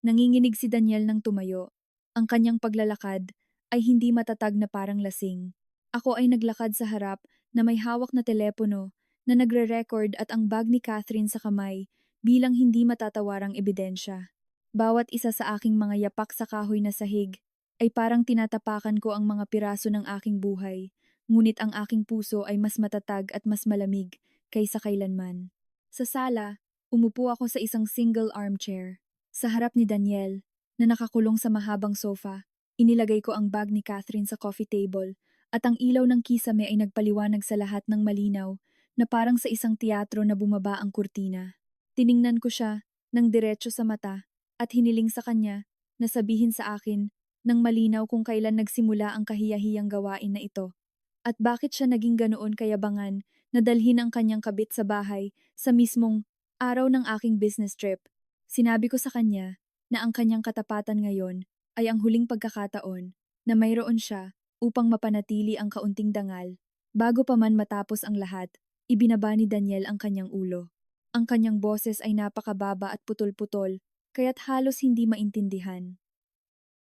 Nanginginig si Daniel ng tumayo. Ang kanyang paglalakad ay hindi matatag na parang lasing. Ako ay naglakad sa harap na may hawak na telepono na nagre-record at ang bag ni Catherine sa kamay bilang hindi matatawarang ebidensya. Bawat isa sa aking mga yapak sa kahoy na sahig ay parang tinatapakan ko ang mga piraso ng aking buhay, ngunit ang aking puso ay mas matatag at mas malamig kaysa kailanman. Sa sala, umupo ako sa isang single armchair. Sa harap ni Daniel, na nakakulong sa mahabang sofa, inilagay ko ang bag ni Catherine sa coffee table at ang ilaw ng kisame ay nagpaliwanag sa lahat ng malinaw na parang sa isang teatro na bumaba ang kurtina. Tiningnan ko siya ng diretso sa mata at hiniling sa kanya na sabihin sa akin ng malinaw kung kailan nagsimula ang kahiyahiyang gawain na ito at bakit siya naging ganoon kayabangan na dalhin ang kanyang kabit sa bahay sa mismong araw ng aking business trip. Sinabi ko sa kanya na ang kanyang katapatan ngayon ay ang huling pagkakataon na mayroon siya upang mapanatili ang kaunting dangal. Bago pa man matapos ang lahat, ibinaba ni Daniel ang kanyang ulo. Ang kanyang boses ay napakababa at putol-putol, kaya't halos hindi maintindihan.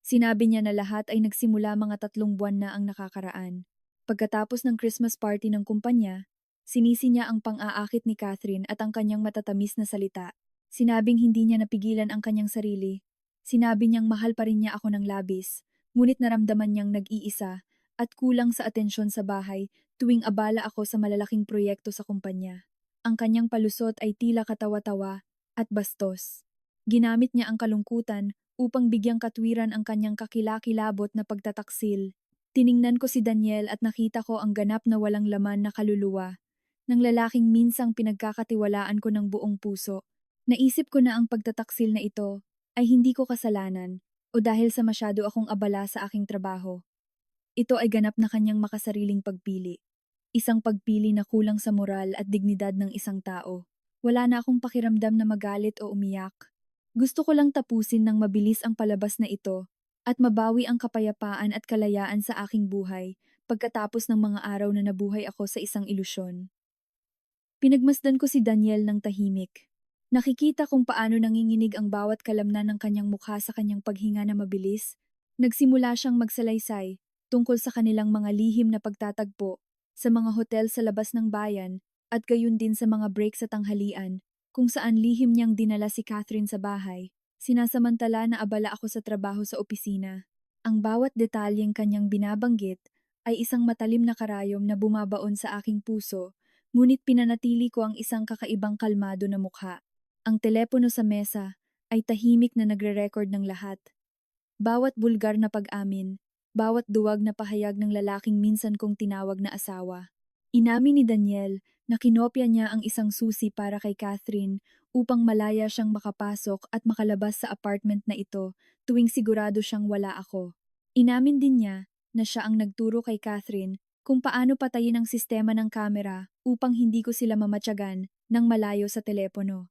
Sinabi niya na lahat ay nagsimula mga 3 buwan na ang nakakaraan. Pagkatapos ng Christmas party ng kumpanya, sinisi niya ang pang-aakit ni Catherine at ang kanyang matatamis na salita. Sinabing hindi niya napigilan ang kanyang sarili. Sinabi niyang mahal pa rin niya ako ng labis, ngunit naramdaman niyang nag-iisa at kulang sa atensyon sa bahay tuwing abala ako sa malalaking proyekto sa kumpanya. Ang kanyang palusot ay tila katawa-tawa at bastos. Ginamit niya ang kalungkutan upang bigyang katwiran ang kanyang kakilakilabot na pagtataksil. Tiningnan ko si Daniel at nakita ko ang ganap na walang laman na kaluluwa ng lalaking minsang pinagkakatiwalaan ko ng buong puso. Naisip ko na ang pagtataksil na ito ay hindi ko kasalanan o dahil sa masyado akong abala sa aking trabaho. Ito ay ganap na kanyang makasariling pagpili. Isang pagpili na kulang sa moral at dignidad ng isang tao. Wala na akong pakiramdam na magalit o umiyak. Gusto ko lang tapusin ng mabilis ang palabas na ito at mabawi ang kapayapaan at kalayaan sa aking buhay pagkatapos ng mga araw na nabuhay ako sa isang ilusyon. Pinagmasdan ko si Daniel ng tahimik. Nakikita kung paano nanginginig ang bawat kalamnan ng kanyang mukha sa kanyang paghinga na mabilis. Nagsimula siyang magsalaysay tungkol sa kanilang mga lihim na pagtatagpo sa mga hotel sa labas ng bayan at gayon din sa mga break sa tanghalian kung saan lihim niyang dinala si Catherine sa bahay. Sinasamantala na abala ako sa trabaho sa opisina. Ang bawat detalyeng kanyang binabanggit ay isang matalim na karayom na bumabaon sa aking puso, ngunit pinanatili ko ang isang kakaibang kalmado na mukha. Ang telepono sa mesa ay tahimik na nagre-record ng lahat. Bawat bulgar na pag-amin, bawat duwag na pahayag ng lalaking minsan kong tinawag na asawa. Inamin ni Daniel na kinopya niya ang isang susi para kay Catherine upang malaya siyang makapasok at makalabas sa apartment na ito tuwing sigurado siyang wala ako. Inamin din niya na siya ang nagturo kay Catherine kung paano patayin ang sistema ng kamera upang hindi ko sila mamatyagan ng malayo sa telepono.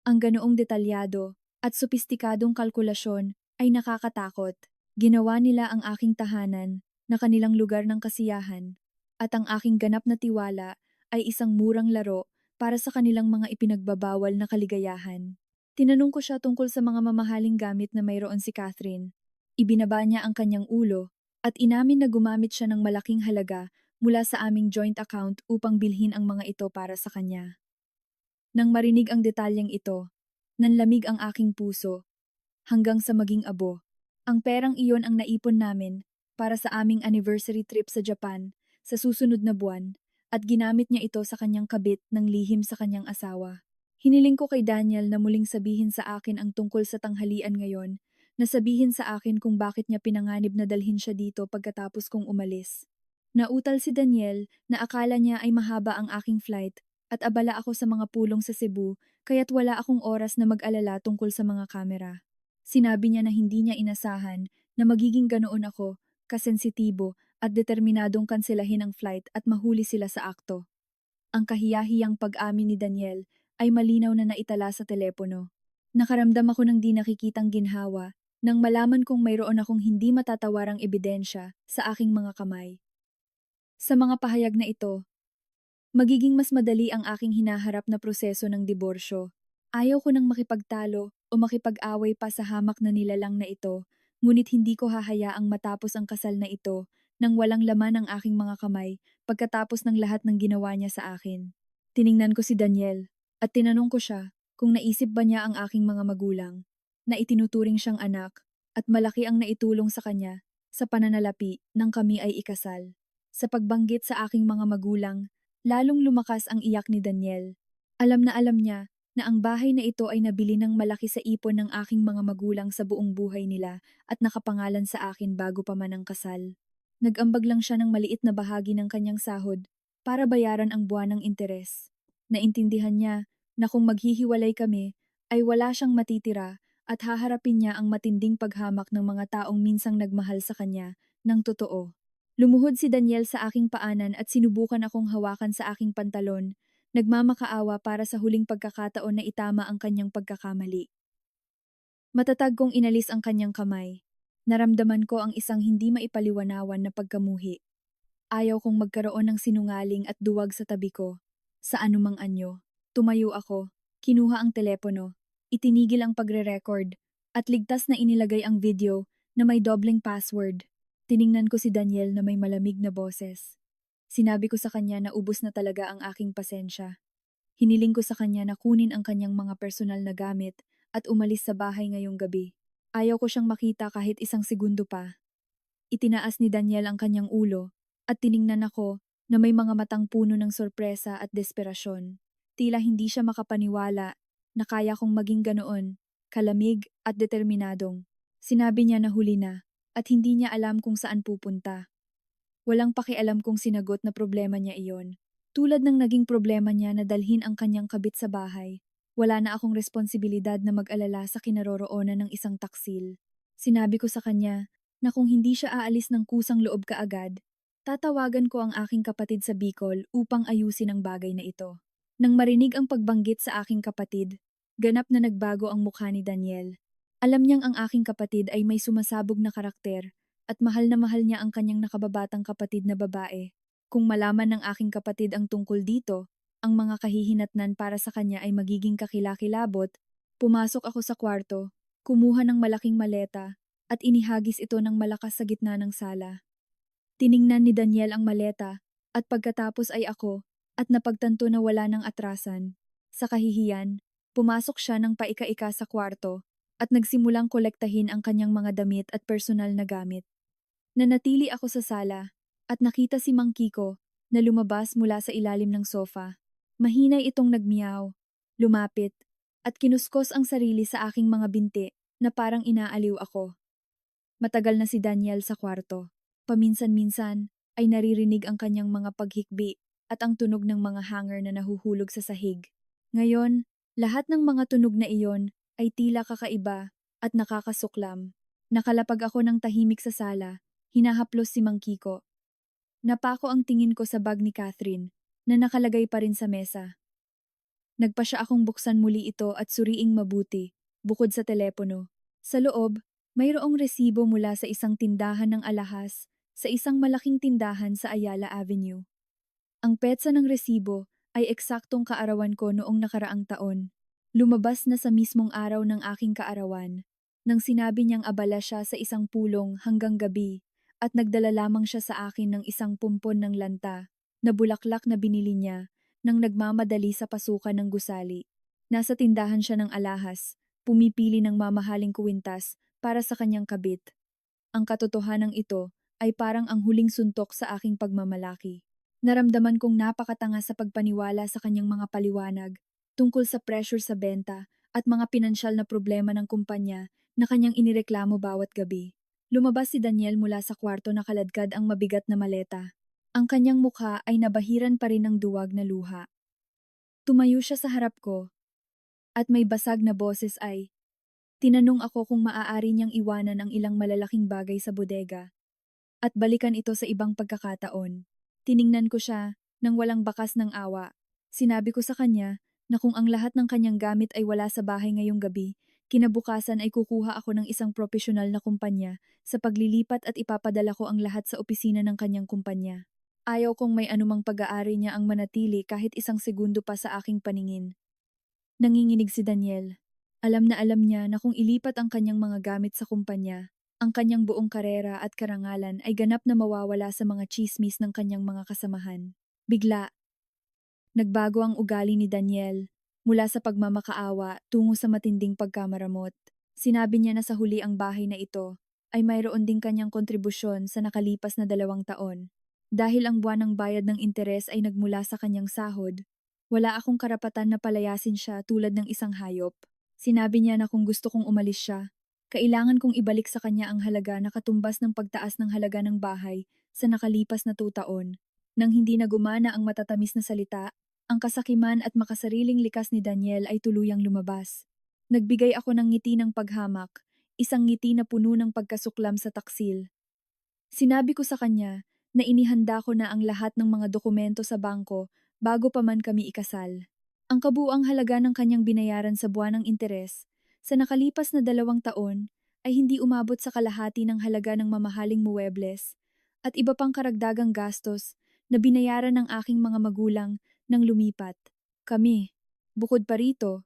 Ang ganoong detalyado at sopistikadong kalkulasyon ay nakakatakot. Ginawa nila ang aking tahanan na kanilang lugar ng kasiyahan at ang aking ganap na tiwala ay isang murang laro para sa kanilang mga ipinagbabawal na kaligayahan. Tinanong ko siya tungkol sa mga mamahaling gamit na mayroon si Catherine. Ibinaba niya ang kanyang ulo at inamin na gumamit siya ng malaking halaga mula sa aming joint account upang bilhin ang mga ito para sa kanya. Nang marinig ang detalyeng ito, nanlamig ang aking puso hanggang sa maging abo. Ang perang iyon ang naipon namin para sa aming anniversary trip sa Japan sa susunod na buwan at ginamit niya ito sa kanyang kabit ng lihim sa kanyang asawa. Hiniling ko kay Daniel na muling sabihin sa akin ang tungkol sa tanghalian ngayon, na sabihin sa akin kung bakit niya pinanganib na dalhin siya dito pagkatapos kong umalis. Nautal si Daniel na akala niya ay mahaba ang aking flight at abala ako sa mga pulong sa Cebu kaya't wala akong oras na mag-alala tungkol sa mga kamera. Sinabi niya na hindi niya inasahan na magiging ganoon ako, kasensitibo at determinadong kanselahin ang flight at mahuli sila sa akto. Ang kahiyahiyang pag-amin ni Daniel ay malinaw na naitala sa telepono. Nakaramdam ako ng di nakikitang ginhawa nang malaman kong mayroon akong hindi matatawarang ebidensya sa aking mga kamay. Sa mga pahayag na ito, magiging mas madali ang aking hinaharap na proseso ng diborsyo. Ayaw ko nang makipagtalo o makipag-away pa sa hamak na nilalang na ito ngunit hindi ko hahayaang matapos ang kasal na ito nang walang laman ang aking mga kamay pagkatapos ng lahat ng ginawa niya sa akin. Tiningnan ko si Daniel at tinanong ko siya kung naisip ba niya ang aking mga magulang, na itinuturing siyang anak at malaki ang naitulong sa kanya sa pananalapi nang kami ay ikasal. Sa pagbanggit sa aking mga magulang, lalong lumakas ang iyak ni Daniel. Alam niya na ang bahay na ito ay nabili ng malaki sa ipon ng aking mga magulang sa buong buhay nila at nakapangalan sa akin bago pa man ang kasal. Nag-ambag lang siya ng maliit na bahagi ng kanyang sahod para bayaran ang buwanang interes. Naintindihan niya na kung maghihiwalay kami ay wala siyang matitira at haharapin niya ang matinding paghamak ng mga taong minsang nagmahal sa kanya ng totoo. Lumuhod si Daniel sa aking paanan at sinubukan akong hawakan sa aking pantalon, nagmamakaawa para sa huling pagkakataon na itama ang kanyang pagkakamali. Matatag kong inalis ang kanyang kamay. Naramdaman ko ang isang hindi maipaliwanawan na pagkamuhi. Ayaw kong magkaroon ng sinungaling at duwag sa tabi ko. Sa anumang anyo, tumayo ako, kinuha ang telepono, itinigil ang pagre-record, at ligtas na inilagay ang video na may dobleng password. Tiningnan ko si Daniel na may malamig na boses. Sinabi ko sa kanya na ubos na talaga ang aking pasensya. Hiniling ko sa kanya na kunin ang kanyang mga personal na gamit at umalis sa bahay ngayong gabi. Ayaw ko siyang makita kahit isang segundo pa. Itinaas ni Daniel ang kanyang ulo at tiningnan ako na may mga matang puno ng sorpresa at desperasyon. Tila hindi siya makapaniwala na kaya kong maging ganoon, kalamig at determinadong. Sinabi niya na huli na at hindi niya alam kung saan pupunta. Walang pakialam kung sinagot na problema niya iyon. Tulad ng naging problema niya na dalhin ang kanyang kabit sa bahay, wala na akong responsibilidad na mag-alala sa kinaroroonan ng isang taksil. Sinabi ko sa kanya na kung hindi siya aalis ng kusang loob kaagad, tatawagan ko ang aking kapatid sa Bicol upang ayusin ang bagay na ito. Nang marinig ang pagbanggit sa aking kapatid, ganap na nagbago ang mukha ni Daniel. Alam niyang ang aking kapatid ay may sumasabog na karakter at mahal na mahal niya ang kanyang nakababatang kapatid na babae. Kung malaman ng aking kapatid ang tungkol dito, ang mga kahihinatnan para sa kanya ay magiging kakilakilabot. Pumasok ako sa kwarto, kumuha ng malaking maleta, at inihagis ito ng malakas sa gitna ng sala. Tiningnan ni Daniel ang maleta, at pagkatapos ay ako, at napagtanto na wala ng atrasan. Sa kahihiyan, pumasok siya ng paika-ika sa kwarto, at nagsimulang kolektahin ang kanyang mga damit at personal na gamit. Nanatili ako sa sala, at nakita si Mang Kiko na lumabas mula sa ilalim ng sofa. Mahinay itong nagmiyaw, lumapit, at kinuskos ang sarili sa aking mga binti na parang inaaliw ako. Matagal na si Daniel sa kwarto. Paminsan-minsan ay naririnig ang kanyang mga paghikbi at ang tunog ng mga hanger na nahuhulog sa sahig. Ngayon, lahat ng mga tunog na iyon ay tila kakaiba at nakakasuklam. Nakalapag ako ng tahimik sa sala, hinahaplos si Mang Kiko. Napako ang tingin ko sa bag ni Catherine na nakalagay pa rin sa mesa. Nagpa siya akong buksan muli ito at suriing mabuti, bukod sa telepono. Sa loob, mayroong resibo mula sa isang tindahan ng alahas sa isang malaking tindahan sa Ayala Avenue. Ang petsa ng resibo ay eksaktong kaarawan ko noong nakaraang taon. Lumabas na sa mismong araw ng aking kaarawan, nang sinabi niyang abala siya sa isang pulong hanggang gabi at nagdala lamang siya sa akin ng isang pumpon ng lanta na bulaklak na binili niya nang nagmamadali sa pasukan ng gusali. Nasa tindahan siya ng alahas, pumipili ng mamahaling kuwintas para sa kanyang kabit. Ang katotohanan ito ay parang ang huling suntok sa aking pagmamalaki. Naramdaman kong napakatanga sa pagpaniwala sa kanyang mga paliwanag tungkol sa pressure sa benta at mga pinansyal na problema ng kumpanya na kanyang inireklamo bawat gabi. Lumabas si Daniel mula sa kwarto na kaladkad ang mabigat na maleta. Ang kanyang mukha ay nabahiran pa rin ng duwag na luha. Tumayo siya sa harap ko at may basag na boses ay, tinanong ako kung maaari niyang iwanan ang ilang malalaking bagay sa bodega at balikan ito sa ibang pagkakataon. Tiningnan ko siya nang walang bakas ng awa. Sinabi ko sa kanya na kung ang lahat ng kanyang gamit ay wala sa bahay ngayong gabi, kinabukasan ay kukuha ako ng isang profesional na kumpanya sa paglilipat at ipapadala ko ang lahat sa opisina ng kanyang kumpanya. Ayaw kong may anumang pag-aari niya ang manatili kahit isang segundo pa sa aking paningin. Nanginginig si Daniel. Alam na alam niya na kung ilipat ang kanyang mga gamit sa kumpanya, Ang kanyang buong karera at karangalan ay ganap na mawawala sa mga tsismis ng kanyang mga kasamahan. Bigla, nagbago ang ugali ni Daniel mula sa pagmamakaawa tungo sa matinding pagkamaramot. Sinabi niya na sa huli ang bahay na ito ay mayroon ding kanyang kontribusyon sa nakalipas na 2 taon. Dahil ang buwan ng bayad ng interes ay nagmula sa kanyang sahod, wala akong karapatan na palayasin siya tulad ng isang hayop. Sinabi niya na kung gusto kong umalis siya, kailangan kong ibalik sa kanya ang halaga na katumbas ng pagtaas ng halaga ng bahay sa nakalipas na 2 taon. Nang hindi na gumana ang matatamis na salita, ang kasakiman at makasariling likas ni Daniel ay tuluyang lumabas. Nagbigay ako ng ngiti ng paghamak, isang ngiti na puno ng pagkasuklam sa taksil. Sinabi ko sa kanya na inihanda ko na ang lahat ng mga dokumento sa bangko bago pa man kami ikasal. Ang kabuuang halaga ng kanyang binayaran sa buwan ng interes sa nakalipas na 2 taon ay hindi umabot sa kalahati ng halaga ng mamahaling muwebles at iba pang karagdagang gastos na binayaran ng aking mga magulang nang lumipat. Kami, bukod pa rito,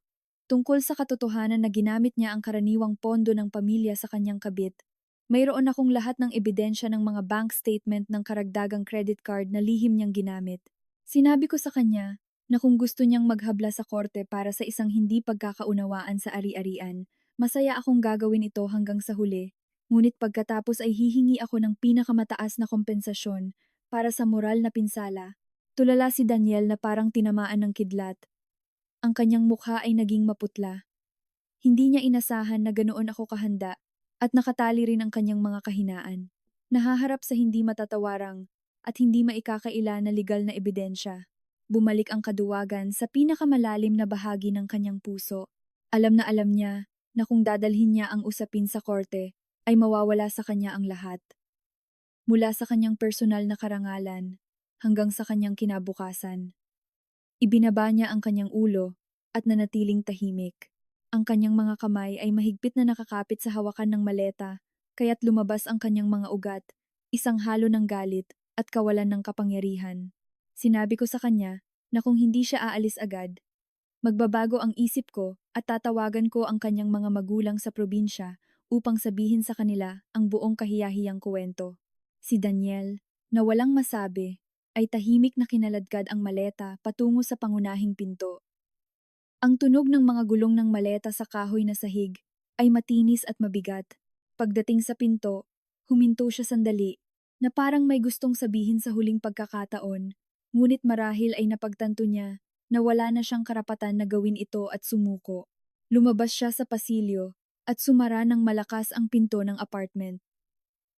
tungkol sa katotohanan na ginamit niya ang karaniwang pondo ng pamilya sa kanyang kabit, mayroon akong lahat ng ebidensya ng mga bank statement ng karagdagang credit card na lihim niyang ginamit. Sinabi ko sa kanya na kung gusto niyang maghabla sa korte para sa isang hindi pagkakaunawaan sa ari-arian, masaya akong gagawin ito hanggang sa huli, ngunit pagkatapos ay hihingi ako ng pinakamataas na kompensasyon para sa moral na pinsala. Tulala si Daniel na parang tinamaan ng kidlat. Ang kanyang mukha ay naging maputla. Hindi niya inasahan na ganoon ako kahanda at nakatali rin ang kanyang mga kahinaan. Nahaharap sa hindi matatawarang at hindi maikakaila na legal na ebidensya. Bumalik ang kaduwagan sa pinakamalalim na bahagi ng kanyang puso. Alam niya na kung dadalhin niya ang usapin sa korte, ay mawawala sa kanya ang lahat. Mula sa kanyang personal na karangalan hanggang sa kanyang kinabukasan. Ibinaba niya ang kanyang ulo at nanatiling tahimik. Ang kanyang mga kamay ay mahigpit na nakakapit sa hawakan ng maleta, kaya't lumabas ang kanyang mga ugat, isang halo ng galit at kawalan ng kapangyarihan. Sinabi ko sa kanya na kung hindi siya aalis agad, magbabago ang isip ko at tatawagan ko ang kanyang mga magulang sa probinsya upang sabihin sa kanila ang buong kahiyahiyang kuwento. Si Daniel, na walang masabi, ay tahimik na kinaladkad ang maleta patungo sa pangunahing pinto. Ang tunog ng mga gulong ng maleta sa kahoy na sahig ay matinis at mabigat. Pagdating sa pinto, huminto siya sandali, na parang may gustong sabihin sa huling pagkakataon, ngunit marahil ay napagtanto niya na wala na siyang karapatan na gawin ito at sumuko. Lumabas siya sa pasilyo at sumara ng malakas ang pinto ng apartment.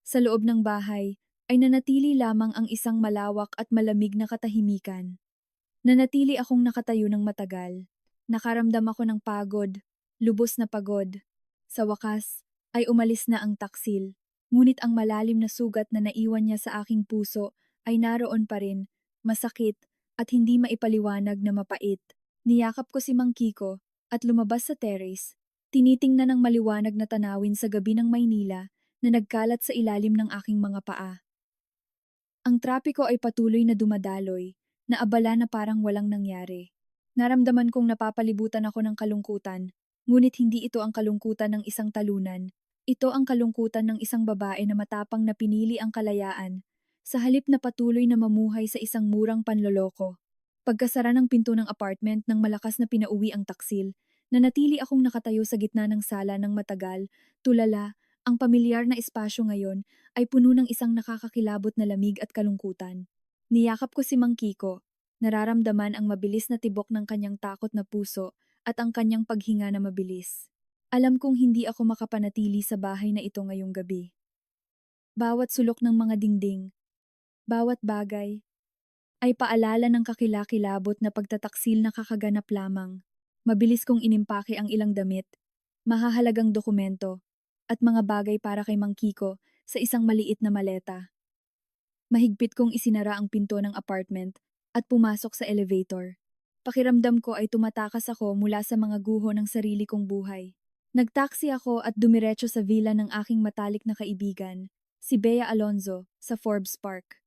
Sa loob ng bahay ay nanatili lamang ang isang malawak at malamig na katahimikan. Nanatili akong nakatayo ng matagal. Nakaramdam ako ng pagod, lubos na pagod. Sa wakas, ay umalis na ang taksil. Ngunit ang malalim na sugat na naiwan niya sa aking puso ay naroon pa rin, masakit at hindi maipaliwanag na mapait. Niyakap ko si Mang Kiko at lumabas sa terrace. Tinitingnan ng maliwanag na tanawin sa gabi ng Maynila na nagkalat sa ilalim ng aking mga paa. Ang trapiko ay patuloy na dumadaloy, na abala na parang walang nangyari. Naramdaman kong napapalibutan ako ng kalungkutan, ngunit hindi ito ang kalungkutan ng isang talunan. Ito ang kalungkutan ng isang babae na matapang na pinili ang kalayaan, sa halip na patuloy na mamuhay sa isang murang panloloko. Pagkasara ng pinto ng apartment nang malakas na pinauwi ang taksil, nanatili akong nakatayo sa gitna ng sala ng matagal, tulala. Ang pamilyar na espasyo ngayon ay puno ng isang nakakakilabot na lamig at kalungkutan. Niyakap ko si Mang Kiko, nararamdaman ang mabilis na tibok ng kanyang takot na puso at ang kanyang paghinga na mabilis. Alam kong hindi ako makapanatili sa bahay na ito ngayong gabi. Bawat sulok ng mga dingding, bawat bagay, ay paalala ng kakilakilabot na pagtataksil na kakaganap lamang. Mabilis kong inimpake ang ilang damit, mahahalagang dokumento, at mga bagay para kay Mang Kiko sa isang maliit na maleta. Mahigpit kong isinara ang pinto ng apartment at pumasok sa elevator. Pakiramdam ko ay tumatakas ako mula sa mga guho ng sarili kong buhay. Nagtaksi ako at dumiretso sa villa ng aking matalik na kaibigan, si Bea Alonzo, sa Forbes Park.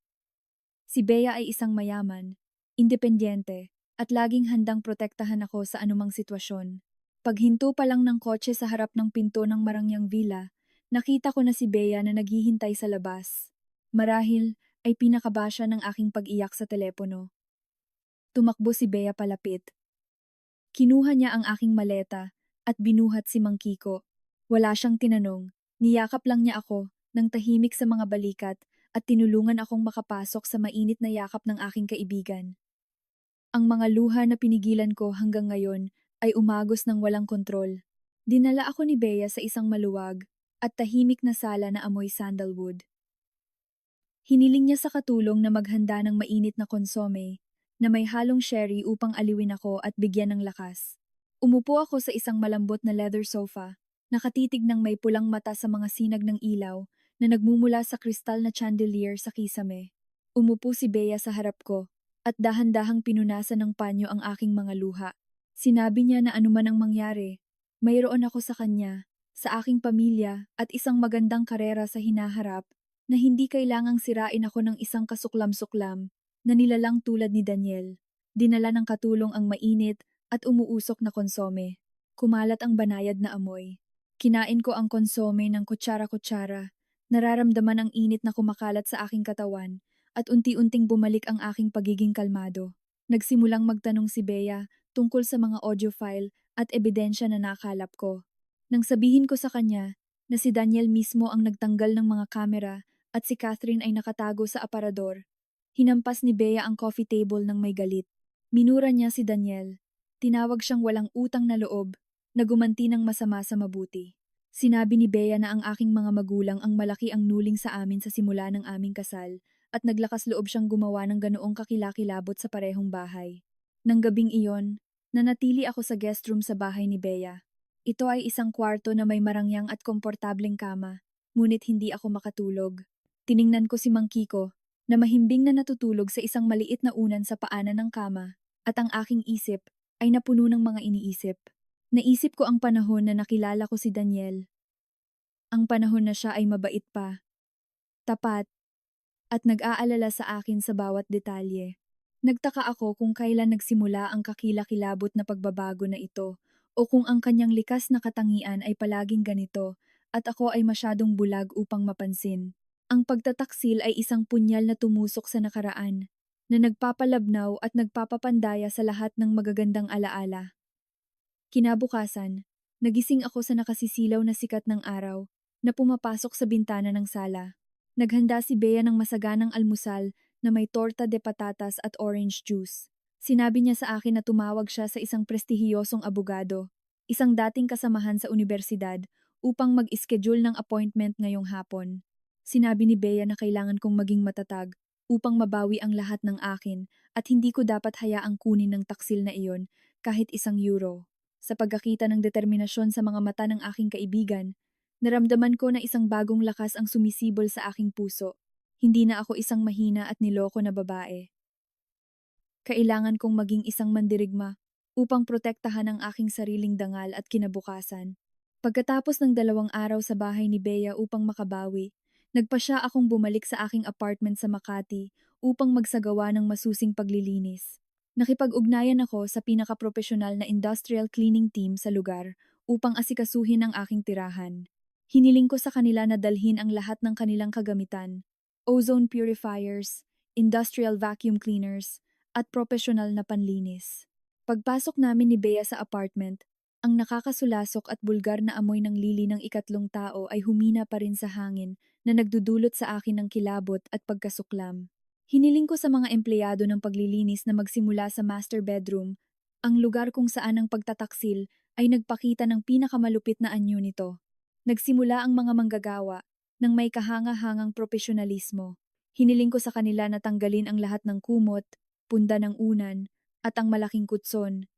Si Bea ay isang mayaman, independyente, at laging handang protektahan ako sa anumang sitwasyon. Paghinto pa lang ng kotse sa harap ng pinto ng marangyang villa, Nakita ko na si Bea na naghihintay sa labas. Marahil ay pinakaba siya ng aking pag-iyak sa telepono. Tumakbo si Bea palapit. Kinuha niya ang aking maleta at binuhat si Mang Kiko. Wala siyang tinanong, niyakap lang niya ako nang tahimik sa mga balikat at tinulungan akong makapasok sa mainit na yakap ng aking kaibigan. Ang mga luha na pinigilan ko hanggang ngayon ay umagos ng walang kontrol. Dinala ako ni Bea sa isang maluwag at tahimik na sala na amoy sandalwood. Hiniling niya sa katulong na maghanda ng mainit na konsome na may halong sherry upang aliwin ako at bigyan ng lakas. Umupo ako sa isang malambot na leather sofa, nakatitig ng may pulang mata sa mga sinag ng ilaw na nagmumula sa kristal na chandelier sa kisame. Umupo si Bea sa harap ko at dahan-dahang pinunasan ng panyo ang aking mga luha. Sinabi niya na anuman ang mangyari, mayroon ako sa kanya, sa aking pamilya at isang magandang karera sa hinaharap na hindi kailangang sirain ako ng isang kasuklam-suklam na nilalang tulad ni Daniel. Dinala ng katulong ang mainit at umuusok na konsome. Kumalat ang banayad na amoy. Kinain ko ang konsome ng kutsara-kutsara. Nararamdaman ang init na kumakalat sa aking katawan at unti-unting bumalik ang aking pagiging kalmado. Nagsimulang magtanong si Bea tungkol sa mga audio file at ebidensya na nakalap ko. Nang sabihin ko sa kanya na si Daniel mismo ang nagtanggal ng mga kamera at si Catherine ay nakatago sa aparador, hinampas ni Bea ang coffee table ng may galit. Minura niya si Daniel. Tinawag siyang walang utang na loob na gumanti ng masama sa mabuti. Sinabi ni Bea na ang aking mga magulang ang malaki ang nuling sa amin sa simula ng aming kasal at naglakas loob siyang gumawa ng ganoong kakilakilabot sa parehong bahay. Nang gabing iyon, nanatili ako sa guest room sa bahay ni Bea. Ito ay isang kwarto na may marangyang at komportableng kama, ngunit hindi ako makatulog. Tiningnan ko si Mang Kiko na mahimbing na natutulog sa isang maliit na unan sa paanan ng kama at ang aking isip ay napuno ng mga iniisip. Naisip ko ang panahon na nakilala ko si Daniel. Ang panahon na siya ay mabait pa, tapat, at nag-aalala sa akin sa bawat detalye. Nagtaka ako kung kailan nagsimula ang kakilakilabot na pagbabago na ito o kung ang kanyang likas na katangian ay palaging ganito at ako ay masyadong bulag upang mapansin. Ang pagtataksil ay isang punyal na tumusok sa nakaraan, na nagpapalabnaw at nagpapapandaya sa lahat ng magagandang alaala. Kinabukasan, nagising ako sa nakasisilaw na sikat ng araw na pumapasok sa bintana ng sala. Naghanda si Bea ng masaganang almusal na may torta de patatas at orange juice. Sinabi niya sa akin na tumawag siya sa isang prestihiyosong abogado, isang dating kasamahan sa universidad, upang mag-schedule ng appointment ngayong hapon. Sinabi ni Bea na kailangan kong maging matatag upang mabawi ang lahat ng akin at hindi ko dapat hayaang kunin ng taksil na iyon kahit €1. Sa pagkakita ng determinasyon sa mga mata ng aking kaibigan, naramdaman ko na isang bagong lakas ang sumisibol sa aking puso. Hindi na ako isang mahina at niloko na babae. Kailangan kong maging isang mandirigma upang protektahan ang aking sariling dangal at kinabukasan. Pagkatapos ng 2 araw sa bahay ni Bea upang makabawi, nagpasya akong bumalik sa aking apartment sa Makati upang magsagawa ng masusing paglilinis. Nakipag-ugnayan ako sa pinakapropesyonal na industrial cleaning team sa lugar upang asikasuhin ang aking tirahan. Hiniling ko sa kanila na dalhin ang lahat ng kanilang kagamitan, ozone purifiers, industrial vacuum cleaners, at propesyonal na panlinis. Pagpasok namin ni Bea sa apartment, ang nakakasulasok at bulgar na amoy ng lili ng ikatlong tao ay humina pa rin sa hangin na nagdudulot sa akin ng kilabot at pagkasuklam. Hiniling ko sa mga empleyado ng paglilinis na magsimula sa master bedroom, ang lugar kung saan ang pagtataksil ay nagpakita ng pinakamalupit na anyo nito. Nagsimula ang mga manggagawa ng may kahanga-hangang propesyonalismo. Hiniling ko sa kanila na tanggalin ang lahat ng kumot, punda ng unan, at ang malaking kutson.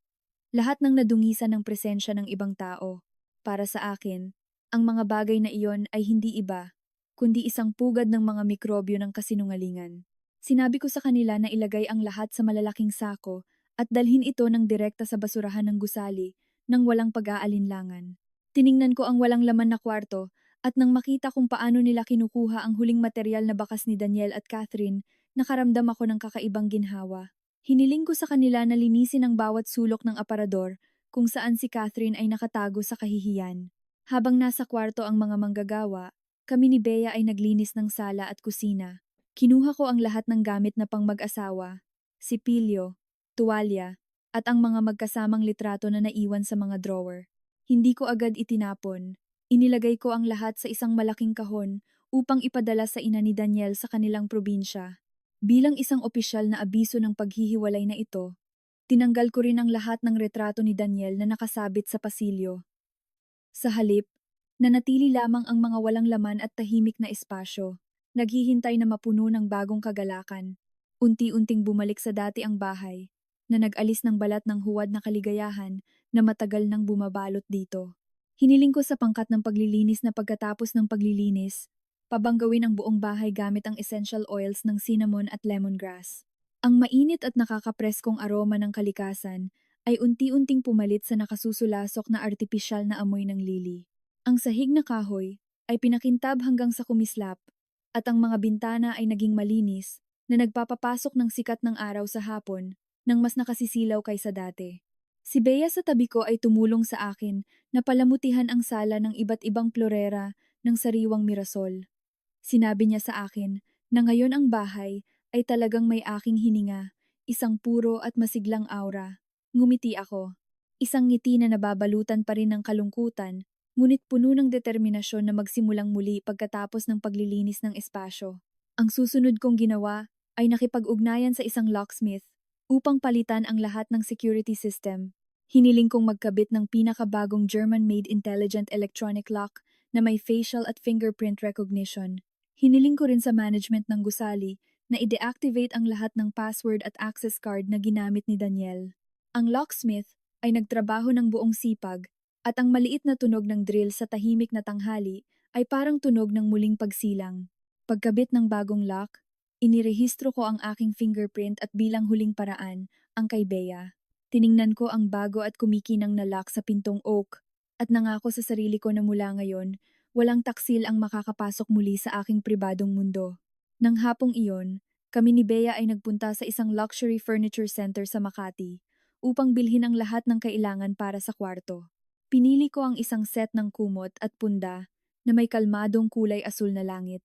Lahat ng nadungisan ng presensya ng ibang tao. Para sa akin, ang mga bagay na iyon ay hindi iba, kundi isang pugad ng mga mikrobyo ng kasinungalingan. Sinabi ko sa kanila na ilagay ang lahat sa malalaking sako at dalhin ito ng direkta sa basurahan ng gusali nang walang pag-aalinlangan. Tiningnan ko ang walang laman na kwarto at nang makita kung paano nila kinukuha ang huling material na bakas ni Daniel at Catherine, nakaramdam ako ng kakaibang ginhawa. Hiniling ko sa kanila na linisin ang bawat sulok ng aparador kung saan si Catherine ay nakatago sa kahihiyan. Habang nasa kwarto ang mga manggagawa, kami ni Bea ay naglinis ng sala at kusina. Kinuha ko ang lahat ng gamit na pang mag-asawa, sipilyo, tuwalya, at ang mga magkasamang litrato na naiwan sa mga drawer. Hindi ko agad itinapon. Inilagay ko ang lahat sa isang malaking kahon upang ipadala sa ina ni Daniel sa kanilang probinsya. Bilang isang opisyal na abiso ng paghihiwalay na ito, tinanggal ko rin ang lahat ng retrato ni Daniel na nakasabit sa pasilyo. Sa halip, nanatili lamang ang mga walang laman at tahimik na espasyo, naghihintay na mapuno ng bagong kagalakan. Unti-unting bumalik sa dati ang bahay, na nag-alis ng balat ng huwad na kaligayahan na matagal nang bumabalot dito. Hiniling ko sa pangkat ng paglilinis na pagkatapos ng paglilinis, pabanggawin ang buong bahay gamit ang essential oils ng cinnamon at lemongrass. Ang mainit at nakakapreskong aroma ng kalikasan ay unti-unting pumalit sa nakasusulasok na artipisyal na amoy ng lili. Ang sahig na kahoy ay pinakintab hanggang sa kumislap at ang mga bintana ay naging malinis na nagpapapasok ng sikat ng araw sa hapon nang mas nakasisilaw kaysa dati. Si Bea sa tabi ko ay tumulong sa akin na palamutihan ang sala ng iba't ibang florera ng sariwang mirasol. Sinabi niya sa akin na ngayon ang bahay ay talagang may aking hininga, isang puro at masiglang aura. Ngumiti ako. Isang ngiti na nababalutan pa rin ng kalungkutan, ngunit puno ng determinasyon na magsimulang muli pagkatapos ng paglilinis ng espasyo. Ang susunod kong ginawa ay nakipag-ugnayan sa isang locksmith upang palitan ang lahat ng security system. Hiniling kong magkabit ng pinakabagong German-made intelligent electronic lock na may facial at fingerprint recognition. Hiniling ko rin sa management ng gusali na i-deactivate ang lahat ng password at access card na ginamit ni Daniel. Ang locksmith ay nagtrabaho ng buong sipag at ang maliit na tunog ng drill sa tahimik na tanghali ay parang tunog ng muling pagsilang. Pagkabit ng bagong lock, inirehistro ko ang aking fingerprint at bilang huling paraan, ang kay Bea. Tiningnan ko ang bago at kumikinang na lock sa pintong oak at nangako sa sarili ko na mula ngayon, walang taksil ang makakapasok muli sa aking pribadong mundo. Nang hapong iyon, kami ni Bea ay nagpunta sa isang luxury furniture center sa Makati upang bilhin ang lahat ng kailangan para sa kwarto. Pinili ko ang isang set ng kumot at punda na may kalmadong kulay asul na langit,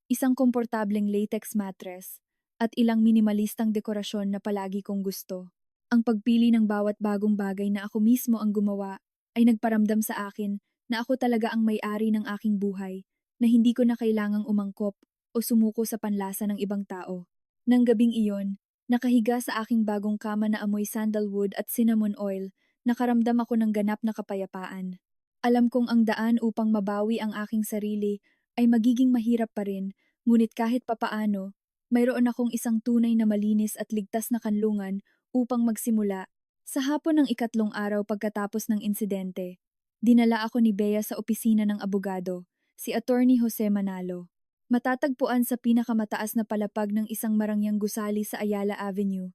isang komportableng latex mattress, at ilang minimalistang dekorasyon na palagi kong gusto. Ang pagpili ng bawat bagong bagay na ako mismo ang gumawa ay nagparamdam sa akin na ako talaga ang may-ari ng aking buhay, na hindi ko na kailangang umangkop o sumuko sa panlasa ng ibang tao. Nang gabing iyon, nakahiga sa aking bagong kama na amoy sandalwood at cinnamon oil, nakaramdam ako ng ganap na kapayapaan. Alam kong ang daan upang mabawi ang aking sarili ay magiging mahirap pa rin, ngunit kahit papaano, mayroon akong isang tunay na malinis at ligtas na kanlungan upang magsimula. Sa hapon ng ikatlong araw pagkatapos ng insidente, dinala ako ni Bea sa opisina ng abogado, si Attorney Jose Manalo. Matatagpuan sa pinakamataas na palapag ng isang marangyang gusali sa Ayala Avenue.